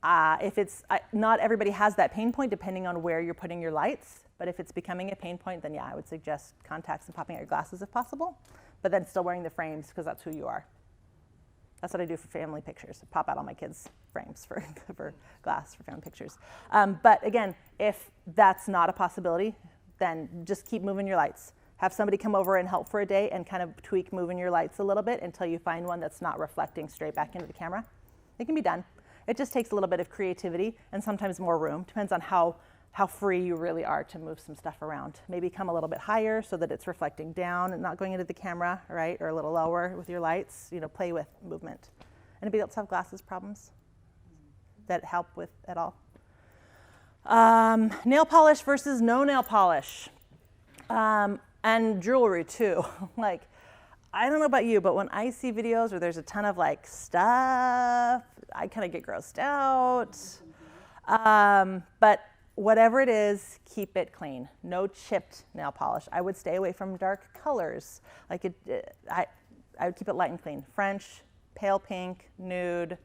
If it's, not everybody has that pain point depending on where you're putting your lights. But if it's becoming a pain point, then yeah, I would suggest contacts and popping out your glasses if possible. But then still wearing the frames because that's who you are. That's what I do for family pictures. I pop out all my kids' frames for glass for family pictures. But again, if that's not a possibility, then just keep moving your lights. Have somebody come over and help for a day and kind of tweak moving your lights a little bit until you find one that's not reflecting straight back into the camera. It can be done. It just takes a little bit of creativity and sometimes more room. Depends on how free you really are to move some stuff around. Maybe come a little bit higher so that it's reflecting down and not going into the camera, right? Or a little lower with your lights. You know, play with movement. Anybody else have glasses problems that help with at all? Nail polish versus no nail polish. And jewelry too. Like, I don't know about you, but when I see videos where there's a ton of like stuff, I kind of get grossed out. But whatever it is, keep it clean. No chipped nail polish. I would stay away from dark colors. Like I would keep it light and clean. French, pale pink, nude,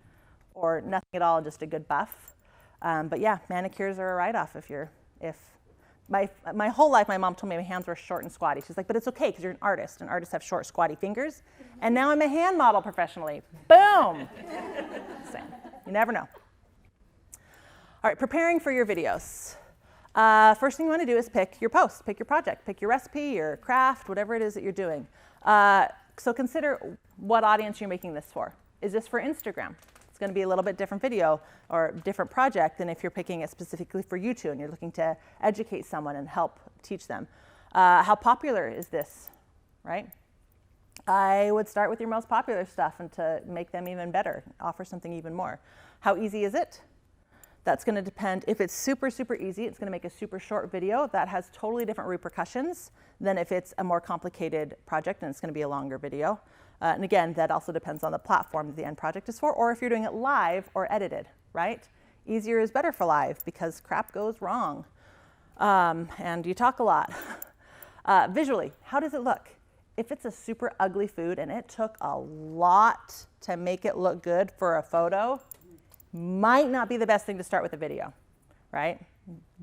or nothing at all, just a good buff. But yeah, manicures are a write-off if my whole life, my mom told me my hands were short and squatty. She's like, but it's okay because you're an artist, and artists have short, squatty fingers. And now I'm a hand model professionally. Boom! Same. You never know. All right, preparing for your videos. First thing you want to do is pick your post, pick your project, pick your recipe, your craft, whatever it is that you're doing. So consider what audience you're making this for. Is this for Instagram? It's going to be a little bit different video or different project than if you're picking it specifically for YouTube and you're looking to educate someone and help teach them. How popular is this, right? I would start with your most popular stuff and to make them even better, offer something even more. How easy is it? That's going to depend. If it's super, super easy, it's going to make a super short video. That has totally different repercussions than if it's a more complicated project and it's going to be a longer video. And again, that also depends on the platform that the end project is for, or if you're doing it live or edited, right? Easier is better for live because crap goes wrong. And you talk a lot. Visually, how does it look? If it's a super ugly food and it took a lot to make it look good for a photo, might not be the best thing to start with a video, right?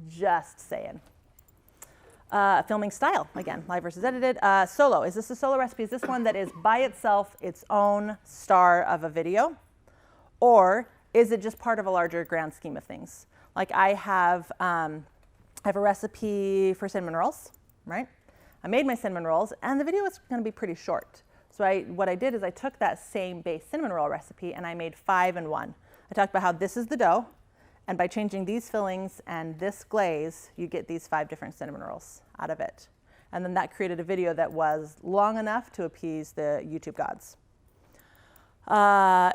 Just saying. Filming style, again, live versus edited. Solo, is this a solo recipe? Is this one that is by itself its own star of a video? Or is it just part of a larger grand scheme of things? Like I have a recipe for cinnamon rolls, right? I made my cinnamon rolls and the video was gonna be pretty short. So what I did is I took that same base cinnamon roll recipe and I made 5 in 1. I talked about how this is the dough, and by changing these fillings and this glaze, you get these 5 different cinnamon rolls out of it. And then that created a video that was long enough to appease the YouTube gods.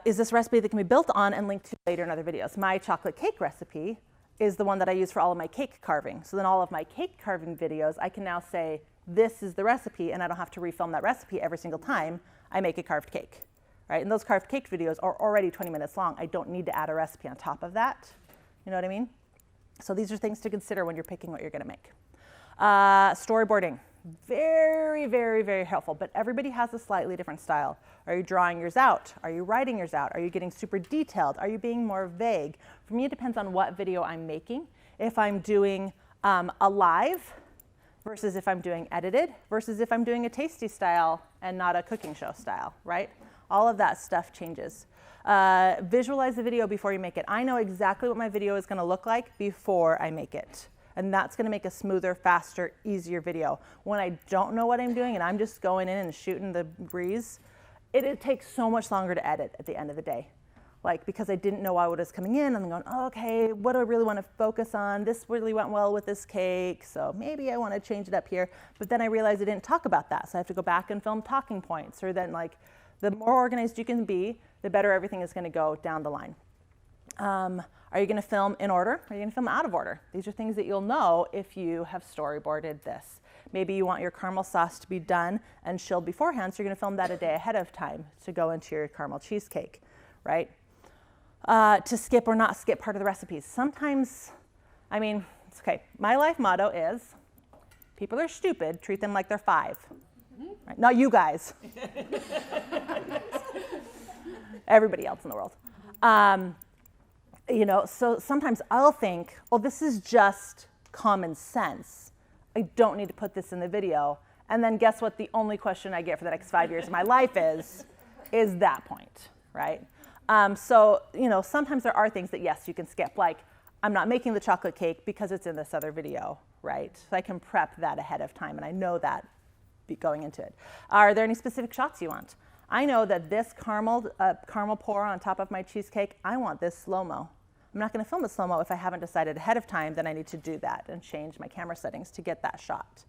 Is this recipe that can be built on and linked to later in other videos? My chocolate cake recipe is the one that I use for all of my cake carving. So then all of my cake carving videos, I can now say, this is the recipe, and I don't have to refilm that recipe every single time I make a carved cake. Right? And those carved cake videos are already 20 minutes long. I don't need to add a recipe on top of that. You know what I mean? So these are things to consider when you're picking what you're going to make. Storyboarding, very, very, very helpful, but everybody has a slightly different style. Are you drawing yours out? Are you writing yours out? Are you getting super detailed? Are you being more vague? For me, it depends on what video I'm making. If I'm doing a live versus if I'm doing edited versus if I'm doing a tasty style and not a cooking show style, right? All of that stuff changes. Visualize the video before you make it. I know exactly what my video is going to look like before I make it. And that's going to make a smoother, faster, easier video. When I don't know what I'm doing and I'm just going in and shooting the breeze, it takes so much longer to edit at the end of the day. Like, because I didn't know what was coming in, I'm going, oh, okay, what do I really want to focus on? This really went well with this cake, so maybe I want to change it up here. But then I realized I didn't talk about that, so I have to go back and film talking points, or then like, the more organized you can be, the better everything is going to go down the line. Are you going to film in order? Are you going to film out of order? These are things that you'll know if you have storyboarded this. Maybe you want your caramel sauce to be done and chilled beforehand, so you're going to film that a day ahead of time to go into your caramel cheesecake, right? To skip or not skip part of the recipes. Sometimes, I mean, Okay, my life motto is, people are stupid, treat them like they're 5. Right? Not you guys. Everybody else in the world. You know, so sometimes I'll think, oh, this is just common sense. I don't need to put this in the video. And then guess what the only question I get for the next 5 years of my life is that point, right? So, you know, sometimes there are things that, yes, you can skip, like I'm not making the chocolate cake because it's in this other video, right? So I can prep that ahead of time, and I know that going into it. Are there any specific shots you want? I know that this caramel pour on top of my cheesecake, I want this slow-mo. I'm not going to film it slow-mo if I haven't decided ahead of time, then I need to do that and change my camera settings to get that shot.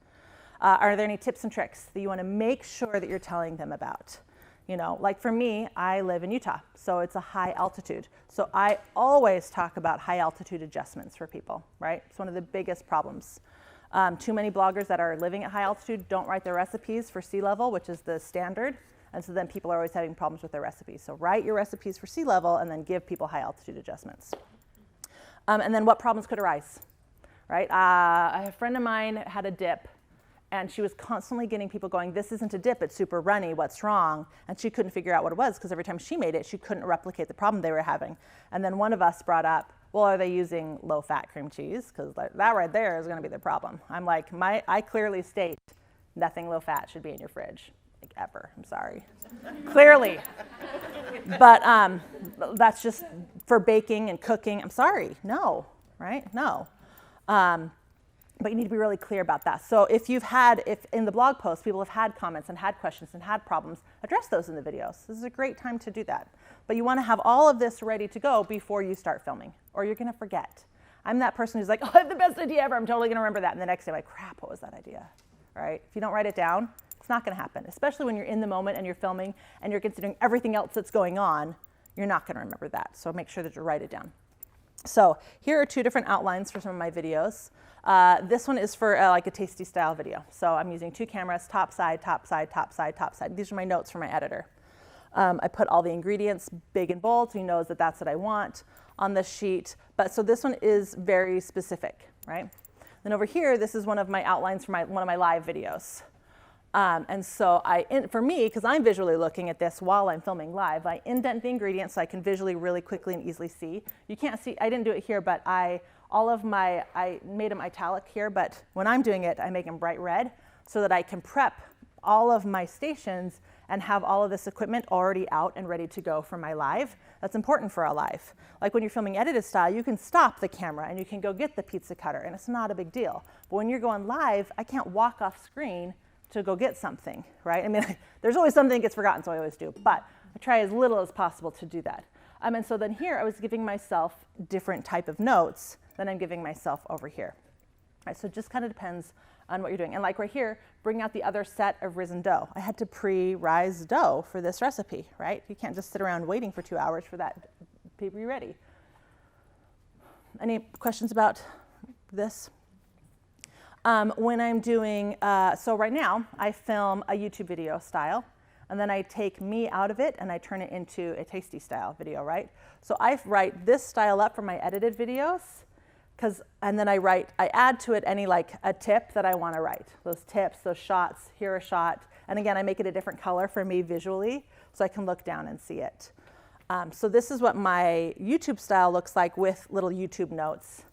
Are there any tips and tricks that you want to make sure that you're telling them about? You know, like for me, I live in Utah, so it's a high altitude. So I always talk about high altitude adjustments for people, right? It's one of the biggest problems. Too many bloggers that are living at high altitude don't write their recipes for sea level, which is the standard. And so then people are always having problems with their recipes. So write your recipes for sea level and then give people high altitude adjustments. And then what problems could arise, right? A friend of mine had a dip, and she was constantly getting people going, this isn't a dip, it's super runny, what's wrong? And she couldn't figure out what it was, because every time she made it, she couldn't replicate the problem they were having. And then one of us brought up, well, are they using low-fat cream cheese? Because that right there is going to be the problem. I'm like, I clearly state nothing low-fat should be in your fridge, like ever. I'm sorry. Clearly. But that's just for baking and cooking. I'm sorry. No, right? No. But you need to be really clear about that. So if in the blog post, people have had comments and had questions and had problems, address those in the videos. This is a great time to do that. But you want to have all of this ready to go before you start filming, or you're going to forget. I'm that person who's like, oh, I have the best idea ever. I'm totally going to remember that. And the next day, I'm like, crap, what was that idea? Right? If you don't write it down, it's not going to happen, especially when you're in the moment and you're filming and you're considering everything else that's going on. You're not going to remember that. So make sure that you write it down. So here are 2 different outlines for some of my videos. This one is for like a tasty style video. So I'm using 2 cameras, top side, top side, top side, top side. These are my notes from my editor. I put all the ingredients big and bold so he knows that that's what I want on the sheet. But so this one is very specific, right? Then over here, this is one of my outlines for one of my live videos. And so for me, because I'm visually looking at this while I'm filming live, I indent the ingredients so I can visually really quickly and easily see. You can't see, I didn't do it here, but I made them italic here, but when I'm doing it, I make them bright red so that I can prep all of my stations and have all of this equipment already out and ready to go for my live. That's important for a live. Like when you're filming edited style, you can stop the camera and you can go get the pizza cutter, and it's not a big deal. But when you're going live, I can't walk off screen to go get something, right? I mean, there's always something that gets forgotten, so I always do, but I try as little as possible to do that. And so then here, I was giving myself different type of notes than I'm giving myself over here. All right, so it just kind of depends on what you're doing. And like right here, bring out the other set of risen dough. I had to pre-rise dough for this recipe, right? You can't just sit around waiting for 2 hours for that to be ready. Any questions about this? When I'm doing, so right now, I film a YouTube video style, and then I take me out of it and I turn it into a tasty style video, right? So I write this style up for my edited videos, and then I add to it any like a tip that I want to write. Those tips, those shots, here a shot. And again, I make it a different color for me visually so I can look down and see it. So this is what my YouTube style looks like with little YouTube notes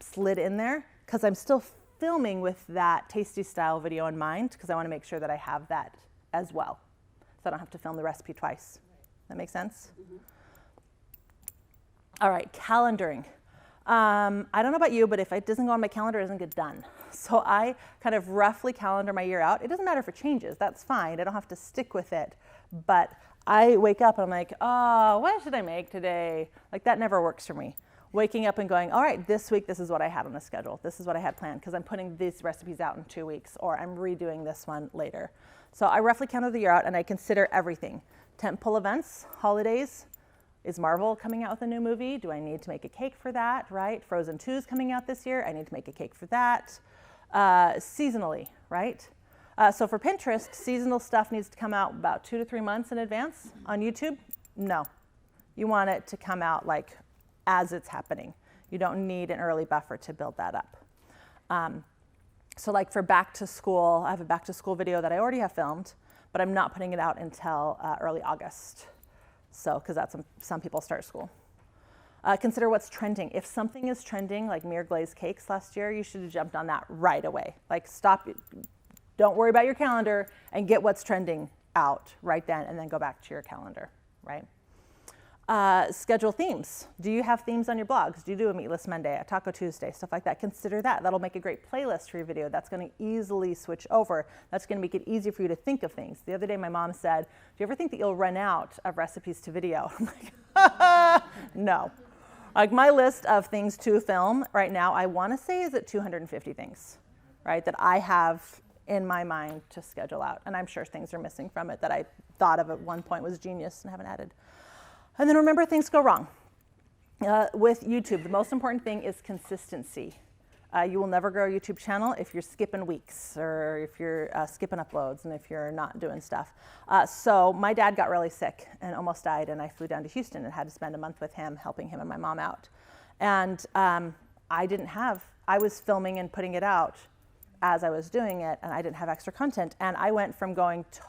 slid in there, because I'm still filming with that tasty style video in mind, because I want to make sure that I have that as well, so I don't have to film the recipe twice. That make sense? Mm-hmm. All right, calendaring. I don't know about you, but if it doesn't go on my calendar, it doesn't get done. So I kind of roughly calendar my year out. It doesn't matter if it changes. That's fine. I don't have to stick with it. But I wake up and I'm like, oh, what should I make today? Like that never works for me. Waking up and going, all right, this week, this is what I had on the schedule. This is what I had planned, because I'm putting these recipes out in 2 weeks, or I'm redoing this one later. So I roughly calendar the year out, and I consider everything. Tentpole events, holidays. Is Marvel coming out with a new movie? Do I need to make a cake for that, right? Frozen 2 is coming out this year. I need to make a cake for that. Seasonally, right? So for Pinterest, seasonal stuff needs to come out about 2 to 3 months in advance. On YouTube, no. You want it to come out like as it's happening. You don't need an early buffer to build that up. So like for back to school, I have a back to school video that I already have filmed, but I'm not putting it out until early August. So, because that's when some people start school. Consider what's trending. If something is trending, like Mirror glazed cakes last year, you should have jumped on that right away. Like stop, don't worry about your calendar and get what's trending out right then and then go back to your calendar, right? Schedule themes. Do you have themes on your blogs? Do you do a Meatless Monday, a Taco Tuesday, stuff like that? Consider that. That'll make a great playlist for your video. That's going to easily switch over. That's going to make it easy for you to think of things. The other day my mom said, do you ever think that you'll run out of recipes to video? I'm like, no. Like my list of things to film right now, I want to say is at 250 things, right, that I have in my mind to schedule out. And I'm sure things are missing from it that I thought of at one point was genius and haven't added. And then remember, things go wrong. With YouTube, the most important thing is consistency. You will never grow a YouTube channel if you're skipping weeks or if you're skipping uploads and if you're not doing stuff. So my dad got really sick and almost died, and I flew down to Houston and had to spend a month with him, helping him and my mom out. And I was filming and putting it out as I was doing it, and I didn't have extra content. And I went from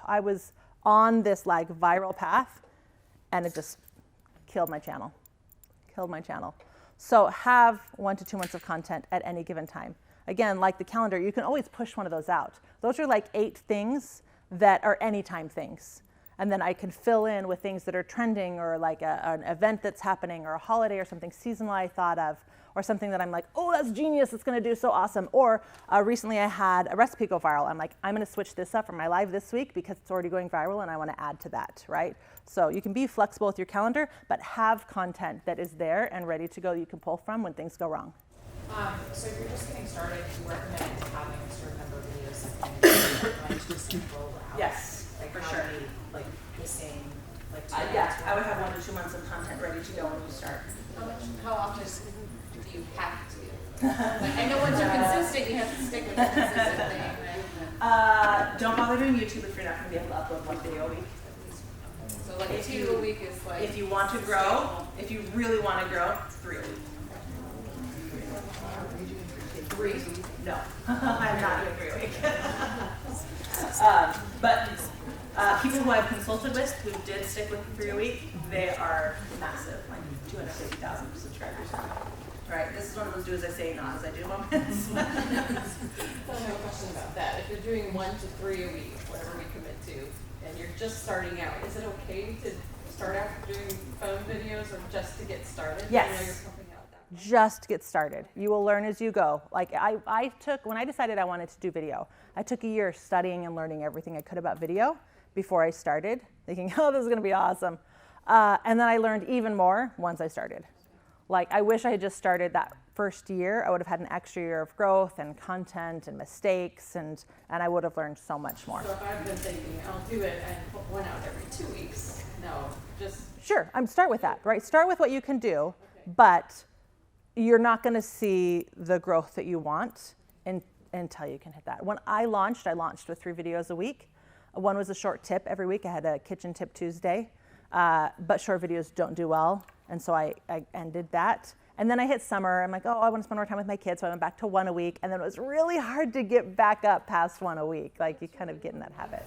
I was on this like viral path, and it just killed my channel. So have 1 to 2 months of content at any given time. Again, like the calendar, you can always push one of those out. Those are like 8 things that are anytime things. And then I can fill in with things that are trending or like an event that's happening or a holiday or something seasonal I thought of, or something that I'm like, oh, that's genius, it's gonna do so awesome. Or recently I had a recipe go viral. I'm like, I'm gonna switch this up for my live this week because it's already going viral and I wanna add to that, right? So you can be flexible with your calendar, but have content that is there and ready to go that you can pull from when things go wrong. So if you're just getting started, do you recommend having a certain number of videos like just roll out? Yes, Like for how sure. many, like the same, like Yeah, I would have 1 to 2 months of content ready to go when you start. How often do you have to? Like, I know once you're consistent, you have to stick with the consistent thing, right? Don't bother doing YouTube if you're not going to be able to upload 1 video a week. So like 2 a week is like. If you want to grow, if you really want to grow, 3 a week. 3? No, I'm not doing 3 a week. But people who I've consulted with who did stick with 3 a week, they are massive, like 250,000 subscribers. Right, this is one of those do as I say, not as I do moments. I have a question about that. If you're doing 1 to 3 a week, whatever we commit to, and you're just starting out, is it okay to start out doing phone videos or just to get started? Yes. You know, you're pumping out that. Just get started. You will learn as you go. Like when I decided I wanted to do video, I took a year studying and learning everything I could about video before I started, thinking, oh, this is gonna be awesome. And then I learned even more once I started. Like, I wish I had just started that first year. I would have had an extra year of growth and content and mistakes, and I would have learned so much more. So if I've been thinking, I'll do it and put one out every 2 weeks, no, just. Sure, start with that, right? Start with what you can do, but you're not gonna see the growth that you want until you can hit that. When I launched with 3 videos a week. One was a short tip every week. I had a kitchen tip Tuesday, but short videos don't do well. And so I ended that. And then I hit summer. I'm like, oh, I want to spend more time with my kids. So I went back to 1 a week. And then it was really hard to get back up past 1 a week. Like, you kind of get in that habit.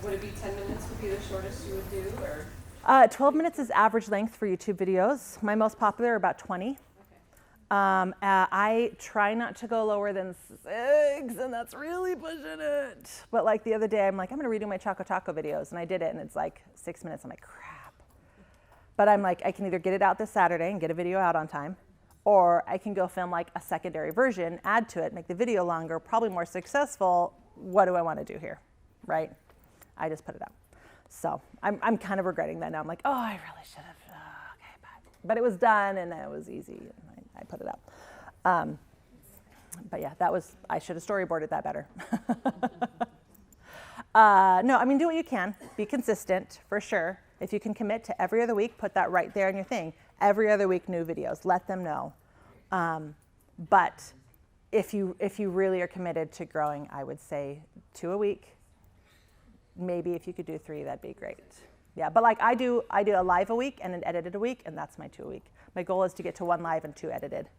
Would it be 10 minutes would be the shortest you would do, or? 12 minutes is average length for YouTube videos. My most popular are about 20. I try not to go lower than 6, and that's really pushing it. But like the other day, I'm like, I'm gonna redo my Choco Taco videos, and I did it, and it's like 6 minutes. I'm like, crap. But I'm like, I can either get it out this Saturday and get a video out on time, or I can go film like a secondary version, add to it, make the video longer, probably more successful. What do I want to do here, right? I just put it up. So I'm kind of regretting that now. I'm like, oh, I really should have. Okay, but it was done, and it was easy. And I put it up. But yeah, I should have storyboarded that better. No, I mean, do what you can. Be consistent, for sure. If you can commit to every other week, put that right there in your thing. Every other week, new videos. Let them know. But if you really are committed to growing, I would say 2 a week. Maybe if you could do 3, that'd be great. Yeah, but like I do a live a week and an edited a week, and that's my 2 a week. My goal is to get to 1 live and 2 edited.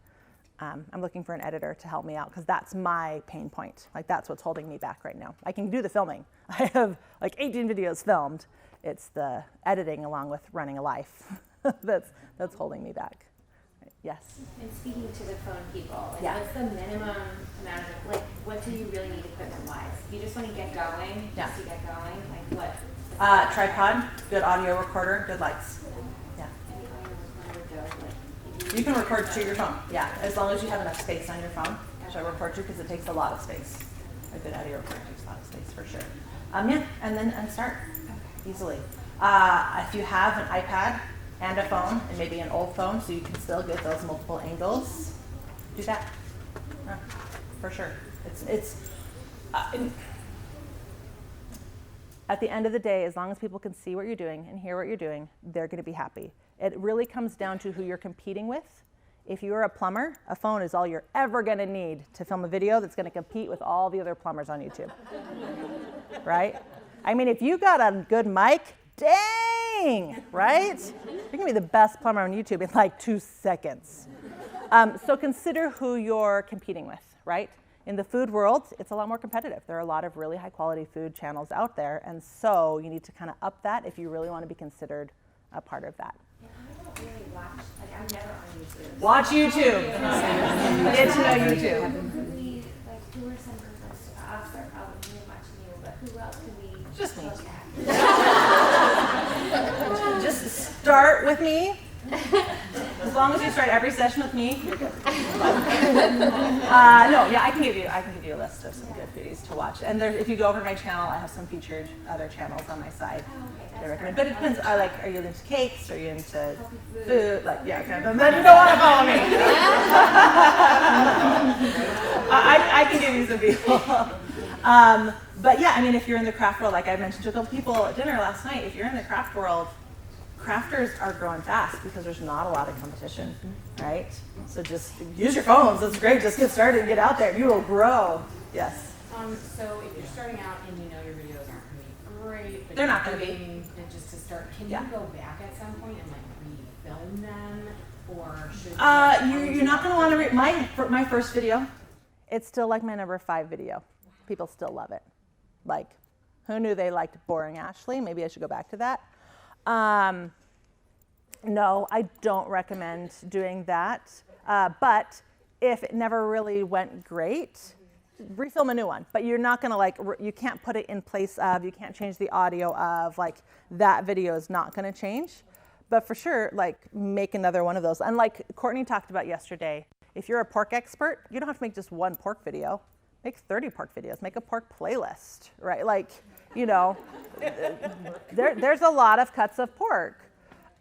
I'm looking for an editor to help me out because that's my pain point. Like that's what's holding me back right now. I can do the filming. I have like 18 videos filmed. It's the editing along with running a life that's holding me back. Yes. And speaking to the phone people, like Yeah. what's the minimum amount of, like, what do you really need equipment-wise? If you just want to get going, Yeah. just to get going, like what? Tripod, good audio recorder, good lights. Yeah. Any audio recorder goes, like, if You can record to your phone. Yeah, as long as you have enough space on your phone. So I record to because it takes a lot of space. A good audio recorder takes a lot of space for sure. Yeah, and start easily. If you have an iPad and a phone, and maybe an old phone, so you can still get those multiple angles, do that. Yeah, for sure. At the end of the day, as long as people can see what you're doing and hear what you're doing, they're going to be happy. It really comes down to who you're competing with. If you're a plumber, a phone is all you're ever going to need to film a video that's going to compete with all the other plumbers on YouTube. Right? I mean, if you got a good mic, dang, right? You're going to be the best plumber on YouTube in like 2 seconds. So consider who you're competing with, right? In the food world, it's a lot more competitive. There are a lot of really high quality food channels out there, and so you need to kind of up that if you really want to be considered a part of that. Yeah, I don't really watch, like I'm never on YouTube. Watch YouTube. Get to know YouTube. Really, like, who are some persons, I'll start probably watching you, but who else can we Just me. look at? Just start with me. As long as you start every session with me, you're good. I can give you a list of some good videos to watch. And if you go over to my channel, I have some featured other channels on my side. I recommend. But it depends. Are you into cakes? Are you into food? Like, yeah, okay. Then you don't want to follow me. I can give you some people. But yeah, I mean, if you're in the craft world, like I mentioned to a couple people at dinner last night, if you're in the craft world, crafters are growing fast because there's not a lot of competition, right? So just use your phones. That's great. Just get started and get out there. You will grow. Yes. So if you're starting out and you know your videos aren't going to be great, but They're not going to be. And just to start, can Yeah. you go back at some point and like refilm them, or should You're not going to want to read my first video. It's still like my number 5 video. People still love it. Like, who knew they liked boring Ashlee? Maybe I should go back to that. No, I don't recommend doing that. But if it never really went great, refilm a new one. But you're not gonna you can't put it in place of, you can't change the audio of, like that video is not gonna change. But for sure, like make another one of those. And like Courtney talked about yesterday, if you're a pork expert, you don't have to make just one pork video. Make 30 pork videos, make a pork playlist, right? Like, you know, there's a lot of cuts of pork.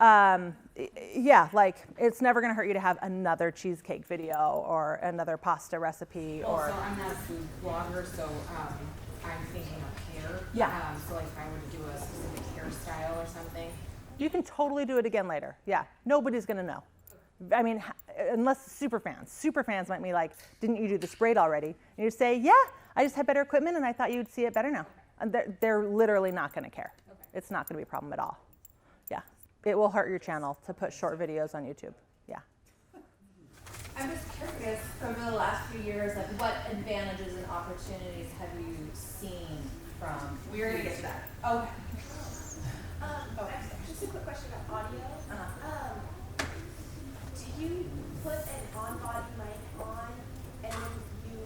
Yeah, like it's never gonna hurt you to have another cheesecake video or another pasta recipe or. So I'm not a food blogger, so I'm thinking of hair. Yeah. So like if I were to do a specific hairstyle or something. You can totally do it again later. Yeah, nobody's gonna know. I mean, unless super fans might be like, didn't you do the braid already? And you say, yeah, I just had better equipment and I thought you'd see it better now. And they're literally not gonna care. Okay. It's not gonna be a problem at all. Yeah, it will hurt your channel to put short videos on YouTube. Yeah. I'm just curious, over the last few years, like what advantages and opportunities have you seen from? We're gonna get to that. Okay. Just a quick question about audio. Do you put an on-body mic on and then you...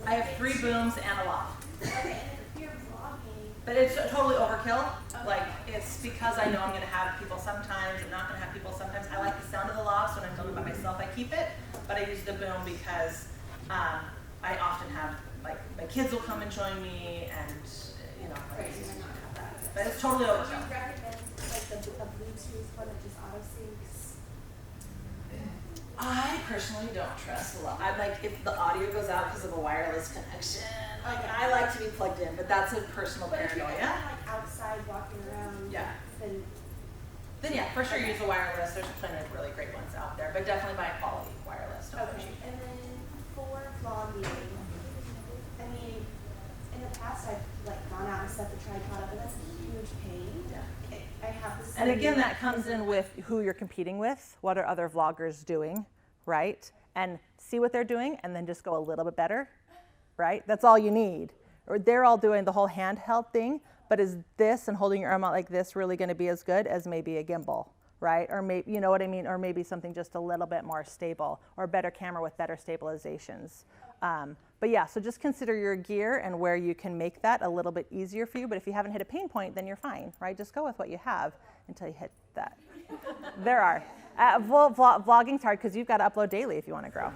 I have 3 booms and a loft. Okay, and if you're vlogging... But it's totally overkill. Like, it's because I know I'm going to have people sometimes, I'm not going to have people sometimes. I like the sound of the loft, so when I'm filming by myself, I keep it. But I use the boom because I often have, like, my kids will come and join me, and, you know, like, but it's totally overkill. Do you recommend, like, a Bluetooth one that just auto-syncs? I personally don't trust a lot. I'm like, if the audio goes out because of a wireless connection, like I like to be plugged in, but that's a personal But if you're paranoia. kind of like outside walking around, Yeah. then Yeah, for sure use a wireless. There's plenty of really great ones out there, but definitely buy a quality wireless. Don't okay. And then for vlogging, I mean, in the the past, I've like gone out and set the tripod up, and that's a huge pain. Yeah. I have this. And again, that comes in with who you're competing with. What are other vloggers doing, right? And see what they're doing, and then just go a little bit better, right? That's all you need. Or they're all doing the whole handheld thing, but is this and holding your arm out like this really going to be as good as maybe a gimbal, right? Or maybe, you know what I mean? Or maybe something just a little bit more stable, or a better camera with better stabilizations. But yeah, so just consider your gear and where you can make that a little bit easier for you. But if you haven't hit a pain point, then you're fine, right? Just go with what you have until you hit that. There are. Vlogging's hard because you've got to upload daily if you want to grow.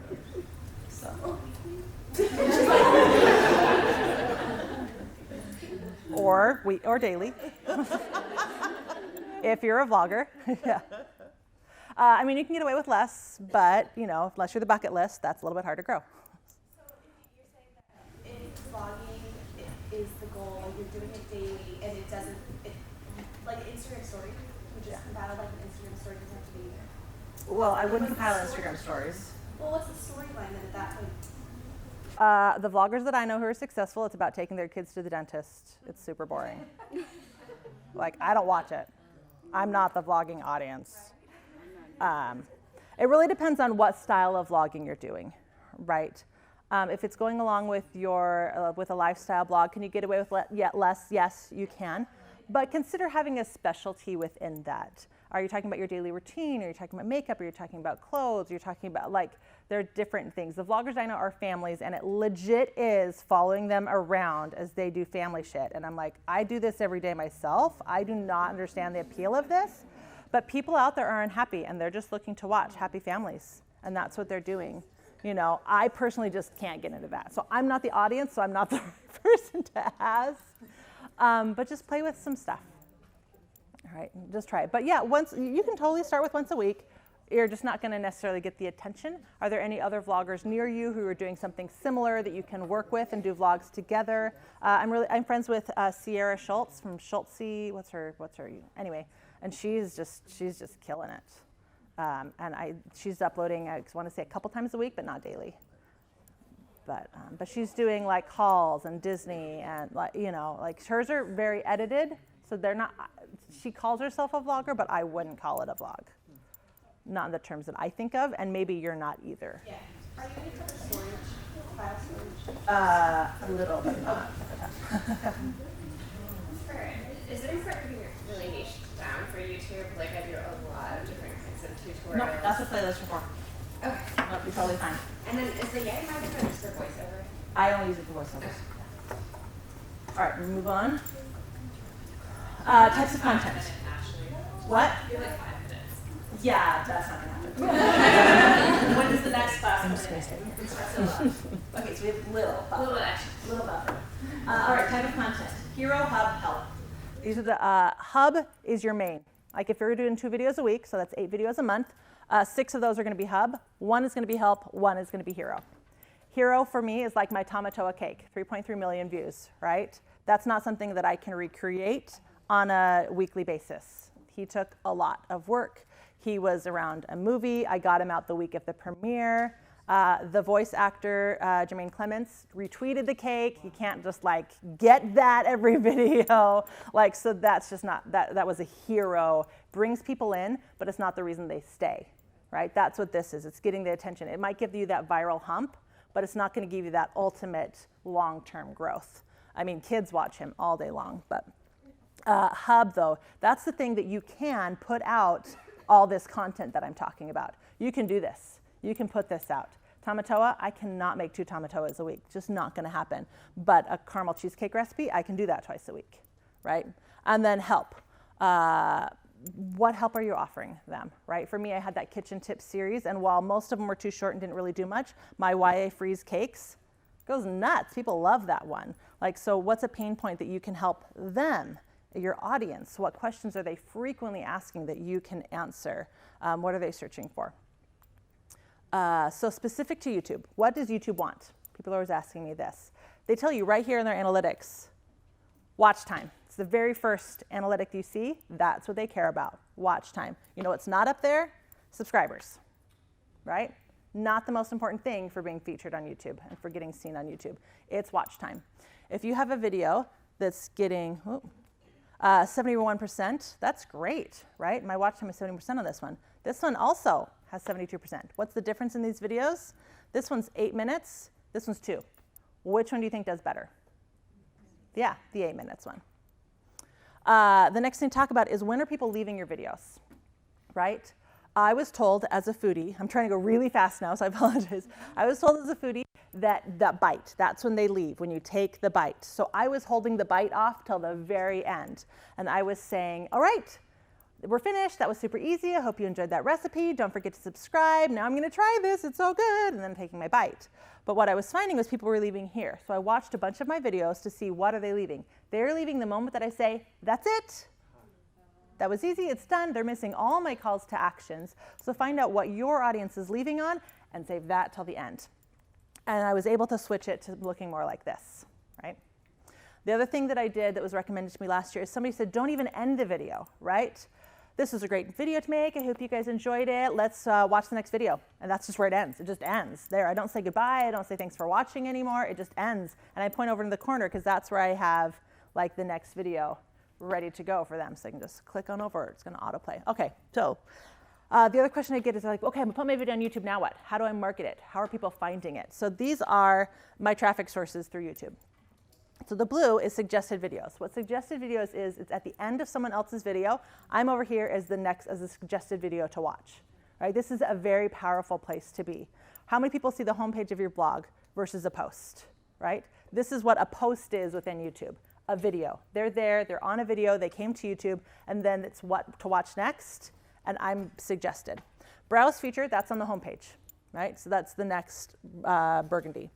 So. or daily. If you're a vlogger. Yeah. I mean, you can get away with less, but, you know, unless you're the bucket list, that's a little bit hard to grow. You're saying that if vlogging is the goal, like you're doing it daily, and it doesn't, like an Instagram story, you just compile like an Instagram story, doesn't have to be there. Well, I wouldn't compile Instagram stories. Well, what's the storyline then at that point? The vloggers that I know who are successful, it's about taking their kids to the dentist. It's super boring. Like, I don't watch it. I'm not the vlogging audience. It really depends on what style of vlogging you're doing, right? If it's going along with your with a lifestyle blog, can you get away with less? Yes, you can. But consider having a specialty within that. Are you talking about your daily routine? Are you talking about makeup? Are you talking about clothes? Are you talking about, like, there are different things. The vloggers I know are families, and it legit is following them around as they do family shit. And I'm like, I do this every day myself. I do not understand the appeal of this. But people out there are unhappy, and they're just looking to watch happy families. And that's what they're doing. You know, I personally just can't get into that. So I'm not the audience, so I'm not the right person to ask. But just play with some stuff. All right, just try it. But yeah, you can totally start with once a week. You're just not going to necessarily get the attention. Are there any other vloggers near you who are doing something similar that you can work with and do vlogs together? I'm friends with Sierra Schultz from Schultzy. What's her anyway? And she's just killing it. She's uploading, I want to say, a couple times a week, but not daily. But she's doing like hauls and Disney, and like, you know, like hers are very edited, so they're not. She calls herself a vlogger, but I wouldn't call it a vlog. Not in the terms that I think of, and maybe you're not either. Yeah. Are you any type of storage, file storage? A little, but not. Is it important to be really niche down for YouTube? Like, I do a lot of different kinds of tutorials. No, that's what playlists are for. Okay. No, you're totally fine. And then is the Yay mic just for voiceover? I only use it for voiceovers. All right, we move on. Types of content. What? You have like 5 minutes. Yeah, that's not gonna happen. When is the next class? I'm just gonna stay. Okay, so we have little buffer. Little buffer. All right, type of content. Hero, hub, help. These are the hub is your main. Like if you're doing 2 videos a week, so that's 8 videos a month. 6 of those are going to be hub. 1 is going to be help. 1 is going to be hero. Hero for me is like my Tamatoa cake, 3.3 million views, right? That's not something that I can recreate on a weekly basis. He took a lot of work. He was around a movie. I got him out the week of the premiere. The voice actor, Jermaine Clements, retweeted the cake. You can't just like get that every video. Like, so that's just not, that was a hero. Brings people in, but it's not the reason they stay, right? That's what this is. It's getting the attention. It might give you that viral hump, but it's not going to give you that ultimate long-term growth. I mean, kids watch him all day long, but hub though, that's the thing that you can put out all this content that I'm talking about. You can do this. You can put this out. Tamatoa, I cannot make 2 tamatoas a week. Just not going to happen. But a caramel cheesecake recipe, I can do that twice a week, right? And then help. What help are you offering them, right? For me, I had that kitchen tips series, and while most of them were too short and didn't really do much, my YA freeze cakes goes nuts. People love that one. Like, so what's a pain point that you can help them, your audience? What questions are they frequently asking that you can answer? What are they searching for? So specific to YouTube, what does YouTube want? People are always asking me this. They tell you right here in their analytics, watch time. It's the very first analytic you see. That's what they care about, watch time. You know what's not up there? Subscribers, right? Not the most important thing for being featured on YouTube and for getting seen on YouTube. It's watch time. if you have a video that's getting 71%, that's great, right? My watch time is 70% on this one. This one also has 72%. What's the difference in these videos? This one's 8 minutes, this one's 2. Which one do you think does better? Yeah, the 8 minutes one. The next thing to talk about is when are people leaving your videos, right? I was told as a foodie, I'm trying to go really fast now, so I apologize. I was told as a foodie that bite, that's when they leave, when you take the bite. So I was holding the bite off till the very end. And I was saying, all right, we're finished. That was super easy. I hope you enjoyed that recipe. Don't forget to subscribe. Now I'm going to try this. It's so good. And then taking my bite. But what I was finding was people were leaving here. So I watched a bunch of my videos to see what are they leaving. They're leaving the moment that I say, that's it. That was easy. It's done. They're missing all my calls to actions. So find out what your audience is leaving on and save that till the end. And I was able to switch it to looking more like this, right? The other thing that I did that was recommended to me last year is somebody said, don't even end the video, right? This was a great video to make. I hope you guys enjoyed it. Let's watch the next video. And that's just where it ends. It just ends there. I don't say goodbye. I don't say thanks for watching anymore. It just ends. And I point over in the corner because that's where I have like the next video ready to go for them. So I can just click on over. It's going to autoplay. Okay, so the other question I get is like, okay, I'm going to put my video on YouTube. Now what? How do I market it? How are people finding it? So these are my traffic sources through YouTube. So the blue is suggested videos. What suggested videos is, it's at the end of someone else's video. I'm over here as a suggested video to watch. Right? This is a very powerful place to be. How many people see the homepage of your blog versus a post? Right? This is what a post is within YouTube. A video. They're there, they're on a video, they came to YouTube, and then it's what to watch next, and I'm suggested. Browse feature, that's on the homepage, right? So that's the next burgundy.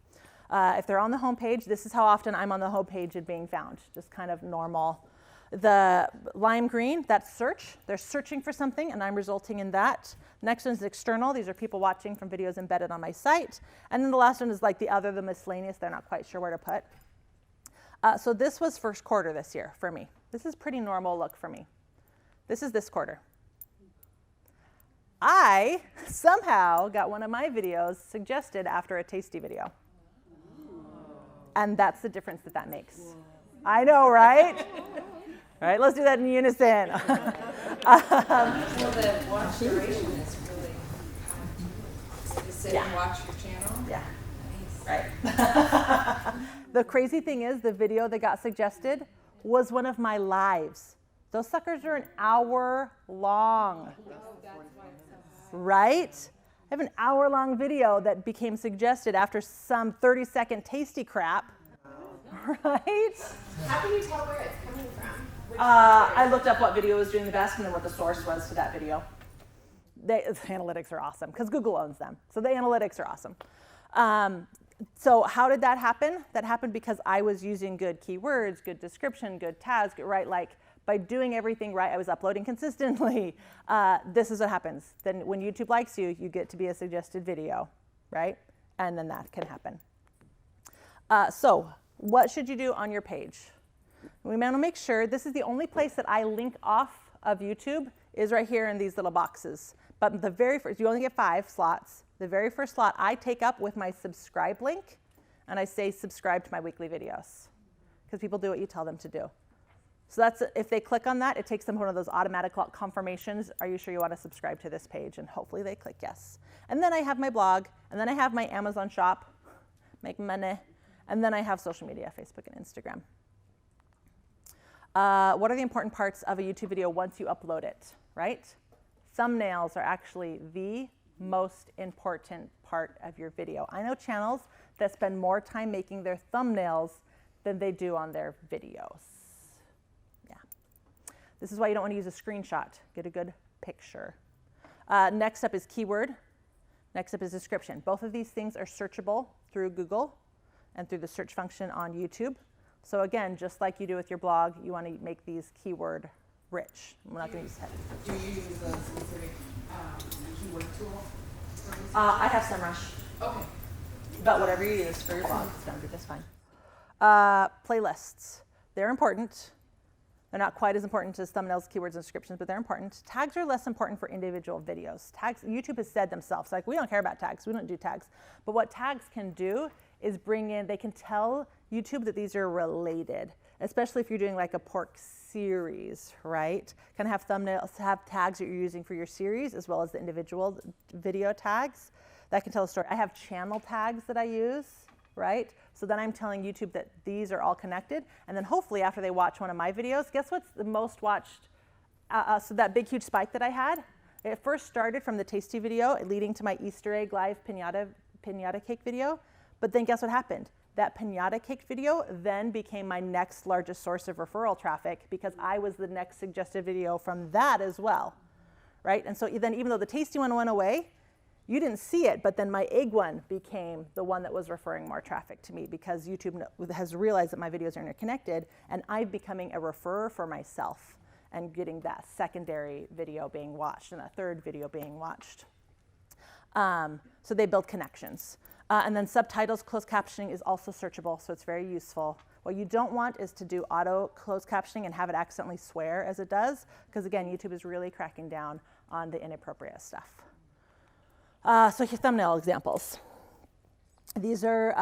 If they're on the homepage, this is how often I'm on the homepage and being found, just kind of normal. The lime green, that's search. They're searching for something, and I'm resulting in that. Next one is external. These are people watching from videos embedded on my site. And then the last one is like the other, the miscellaneous. They're not quite sure where to put. So this was first quarter this year for me. This is pretty normal look for me. This is this quarter. I somehow got one of my videos suggested after a tasty video. And that's the difference that makes. I know, right? All right, let's do that in unison. Well, the watch duration is really high. Just sit and watch your channel. Yeah. Nice. Right. The crazy thing is, the video that got suggested was one of my lives. Those suckers are an hour long. Right? I have an hour-long video that became suggested after some 30-second tasty crap. Right? How can you tell where it's coming from? I looked up what video was doing the best and then what the source was to that video. The analytics are awesome because Google owns them. So the analytics are awesome. So how did that happen? That happened because I was using good keywords, good description, good tags, right? Like by doing everything right, I was uploading consistently. This is what happens. Then when YouTube likes you, you get to be a suggested video, right? And then that can happen. So what should you do on your page? We want to make sure this is the only place that I link off of YouTube is right here in these little boxes. But the very first, you only get 5 slots. The very first slot I take up with my subscribe link, and I say subscribe to my weekly videos, because people do what you tell them to do. So that's, if they click on that, it takes them to one of those automatic confirmations. Are you sure you want to subscribe to this page? And hopefully they click yes. And then I have my blog, and then I have my Amazon shop, make money, and then I have social media, Facebook and Instagram. What are the important parts of a YouTube video once you upload it, right? Thumbnails are actually the most important part of your video. I know channels that spend more time making their thumbnails than they do on their videos. Yeah. This is why you don't want to use a screenshot. Get a good picture. Next up is keyword. Next up is description. Both of these things are searchable through Google and through the search function on YouTube. So again, just like you do with your blog, you want to make these keyword rich. We're not going to use heavy. Do you use a specific keyword tool? I have SEMrush. Okay. But whatever you use for your blog, it's going to be just fine. Playlists. They're important. They're not quite as important as thumbnails, keywords, and descriptions, but they're important. Tags are less important for individual videos. Tags, YouTube has said themselves, like, we don't care about tags. We don't do tags. But what tags can do is bring in, they can tell YouTube that these are related, especially if you're doing like a pork series, right? Kind of have thumbnails, have tags that you're using for your series as well as the individual video tags that can tell a story. I have channel tags that I use, right? So then I'm telling YouTube that these are all connected, and then hopefully after they watch one of my videos, guess what's the most watched? So that big huge spike that I had, it first started from the tasty video leading to my Easter egg live piñata cake video, but then guess what happened? That piñata cake video then became my next largest source of referral traffic because I was the next suggested video from that as well, right? And so then even though the tasty one went away, you didn't see it, but then my egg one became the one that was referring more traffic to me because YouTube has realized that my videos are interconnected, and I'm becoming a referrer for myself and getting that secondary video being watched and that third video being watched. So they build connections. And then subtitles, closed captioning is also searchable, so it's very useful. What you don't want is to do auto closed captioning and have it accidentally swear as it does, because again, YouTube is really cracking down on the inappropriate stuff. So here's thumbnail examples. These are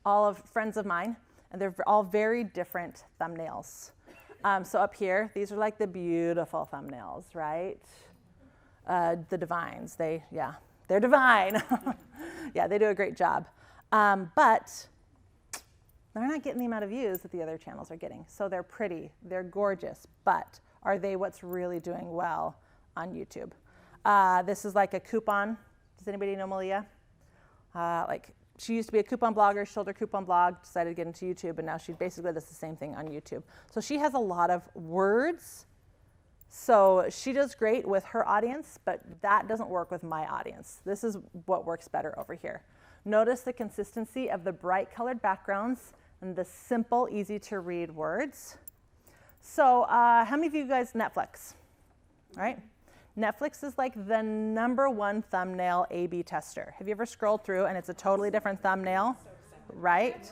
all of friends of mine, and they're all very different thumbnails. So up here, these are like the beautiful thumbnails, right? The divines, they're divine. Yeah, they do a great job. But they're not getting the amount of views that the other channels are getting. So they're pretty, they're gorgeous, but are they what's really doing well on YouTube? This is like a coupon. Does anybody know Malia? She used to be a coupon blogger, she sold her coupon blog, decided to get into YouTube, and now she basically does the same thing on YouTube. So she has a lot of words. So she does great with her audience, but that doesn't work with my audience. This is what works better over here. Notice the consistency of the bright colored backgrounds and the simple, easy to read words. So how many of you guys Netflix, right? Netflix is like the #1 thumbnail A/B tester. Have you ever scrolled through and it's a totally different thumbnail, right?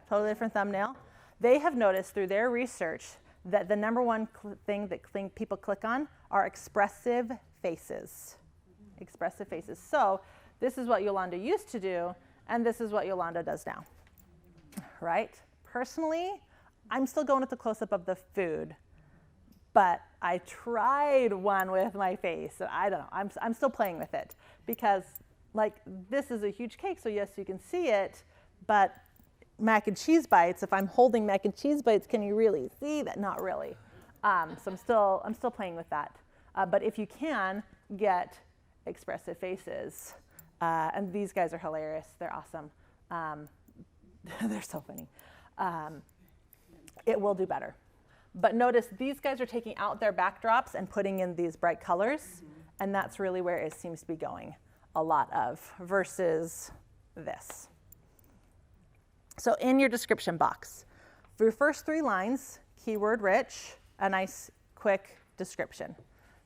Totally different thumbnail. They have noticed through their research that the #1 thing that people click on are expressive faces. Expressive faces. So this is what Yolanda used to do, and this is what Yolanda does now, right? Personally, I'm still going with the close-up of the food, but I tried one with my face, and I don't know, I'm still playing with it because like this is a huge cake, so yes, you can see it, but mac and cheese bites, if I'm holding mac and cheese bites, can you really see that? Not really. So I'm still playing with that. But if you can get expressive faces, and these guys are hilarious, they're awesome. They're so funny. It will do better. But notice these guys are taking out their backdrops and putting in these bright colors, and that's really where it seems to be going a lot of versus this. So in your description box, for your first 3 lines, keyword rich, a nice quick description.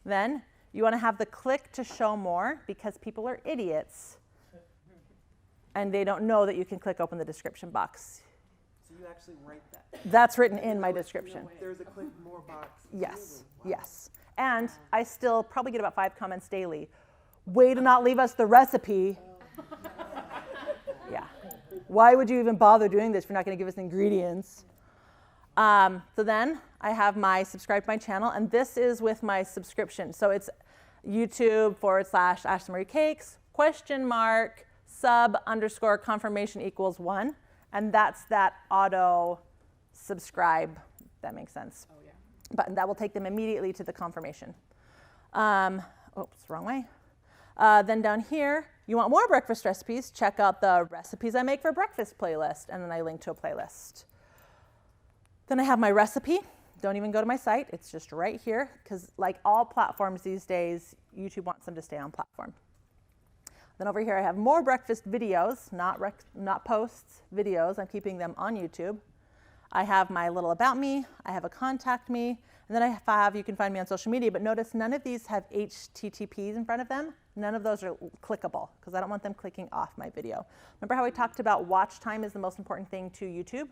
Then you want to have the click to show more because people are idiots and they don't know that you can click open the description box. So you actually write that? That's written in my description. There's a click more box. Yes, yes. And I still probably get about 5 comments daily. Way to not leave us the recipe. Yeah. Why would you even bother doing this if you're not going to give us ingredients? So then I have my subscribe to my channel, and this is with my subscription. So it's YouTube/Ashlee Cakes, !sub_confirmation=1. And that's that auto subscribe. That makes sense. Oh, yeah. Button that will take them immediately to the confirmation. Oops, wrong way. Then down here, you want more breakfast recipes, check out the recipes I make for breakfast playlist, and then I link to a playlist. Then I have my recipe. Don't even go to my site. It's just right here, because like all platforms these days, YouTube wants them to stay on platform. Then over here I have more breakfast videos, not posts, videos. I'm keeping them on YouTube. I have my little about me, I have a contact me, and then I have you can find me on social media, but notice none of these have HTTPs in front of them. None of those are clickable because I don't want them clicking off my video. Remember how we talked about watch time is the most important thing to YouTube?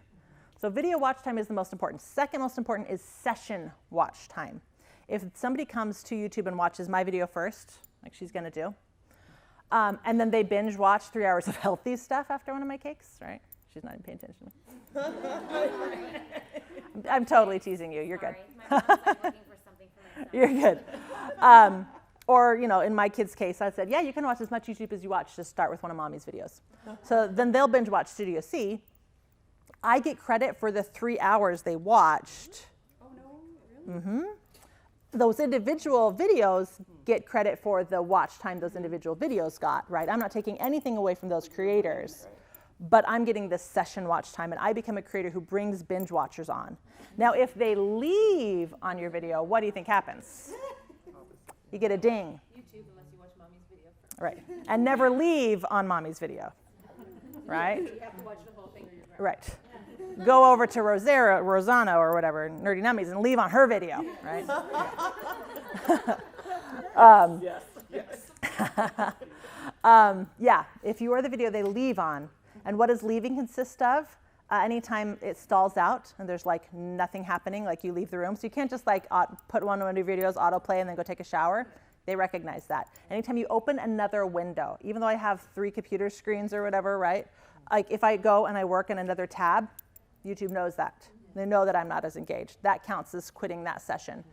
So video watch time is the most important. Second most important is session watch time. If somebody comes to YouTube and watches my video first, like she's gonna do, and then they binge watch 3 hours of healthy stuff after one of my cakes, right? she's not even paying attention. I'm totally teasing you. You're good. My mom's like looking for something for myself. You're good. Or, in my kids' case, I said, yeah, you can watch as much YouTube as you watch. Just start with one of mommy's videos. So then they'll binge watch Studio C. I get credit for the 3 hours they watched. Oh, no, really? Those individual videos get credit for the watch time those individual videos got, right? I'm not taking anything away from those creators, but I'm getting the session watch time, and I become a creator who brings binge watchers on. Now, if they leave on your video, what do you think happens? You get a ding. YouTube, unless you watch mommy's video first. Right. And never leave on mommy's video, right? You have to watch the whole thing or you're Right. Go over to Rosanna or whatever, Nerdy Nummies, and leave on her video, right? Yeah, if you are the video they leave on, and what does leaving consist of? Anytime it stalls out and there's like nothing happening, like you leave the room. So you can't just like put one of your videos, autoplay, and then go take a shower. They recognize that. Anytime you open another window, even though I have 3 computer screens or whatever, right? Like if I go and I work in another tab, YouTube knows that. They know that I'm not as engaged. That counts as quitting that session.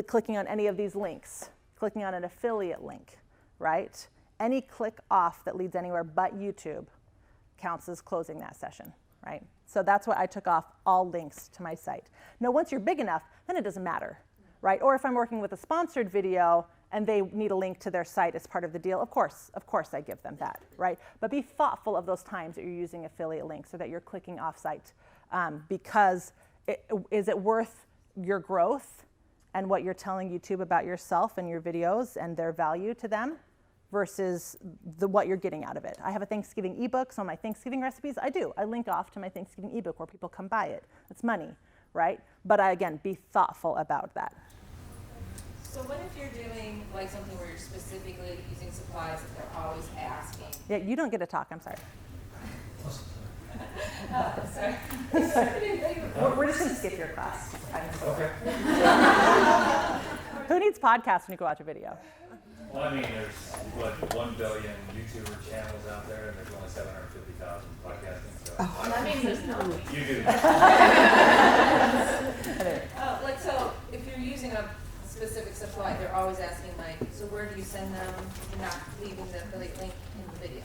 Clicking on any of these links, clicking on an affiliate link, right? Any click off that leads anywhere but YouTube counts as closing that session, right? So that's why I took off all links to my site. Now, once you're big enough, then it doesn't matter, right? Or if I'm working with a sponsored video and they need a link to their site as part of the deal, of course I give them that, right? But be thoughtful of those times that you're using affiliate links or that you're clicking off site, because is it worth your growth and what you're telling YouTube about yourself and your videos and their value to them versus what you're getting out of it? I have a Thanksgiving ebook, so my Thanksgiving recipes, I link off to my Thanksgiving ebook where people come buy it. It's money, right? But again, be thoughtful about that. So what if you're doing like something where you're specifically using supplies that they're always asking? Yeah, you don't get to talk, I'm sorry. Sorry. We're just going to skip your class. Okay. Who needs podcasts when you go watch a video? Well, I mean, there's, 1 billion YouTuber channels out there, and there's only 750,000 podcasting. So That means there's no. You do. Like, so if you're using a specific supply, they're always asking, like, so where do you send them? You're not leaving the affiliate link in the video.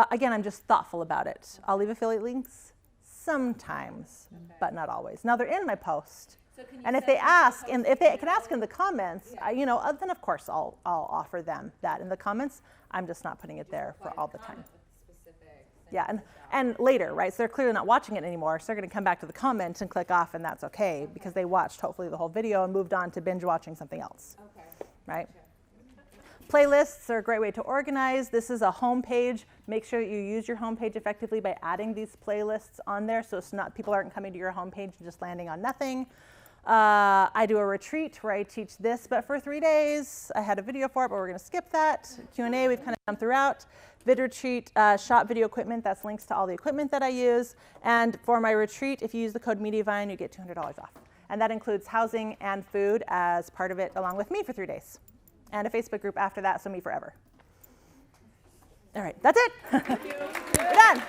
Again, I'm just thoughtful about it. I'll leave affiliate links sometimes, but not always. Now, they're in my post. So can you And if send they them ask, to and if they can ask in the comments, then of course I'll offer them that in the comments. I'm just not putting it there for all the time. Yeah, and later, right? So they're clearly not watching it anymore, so they're going to come back to the comments and click off, and that's okay because they watched hopefully the whole video and moved on to binge watching something else. Okay. Right? Playlists are a great way to organize. This is a home page. Make sure that you use your home page effectively by adding these playlists on there so it's not people aren't coming to your home page and just landing on nothing. I do a retreat where I teach this, but for 3 days. I had a video for it, but we're going to skip that. Q&A, we've kind of done throughout. Vid retreat, shop video equipment, that's links to all the equipment that I use. And for my retreat, if you use the code MEDIAVINE, you get $200 off. And that includes housing and food as part of it, along with me for 3 days. And a Facebook group after that, so me forever. All right, that's it. We're done.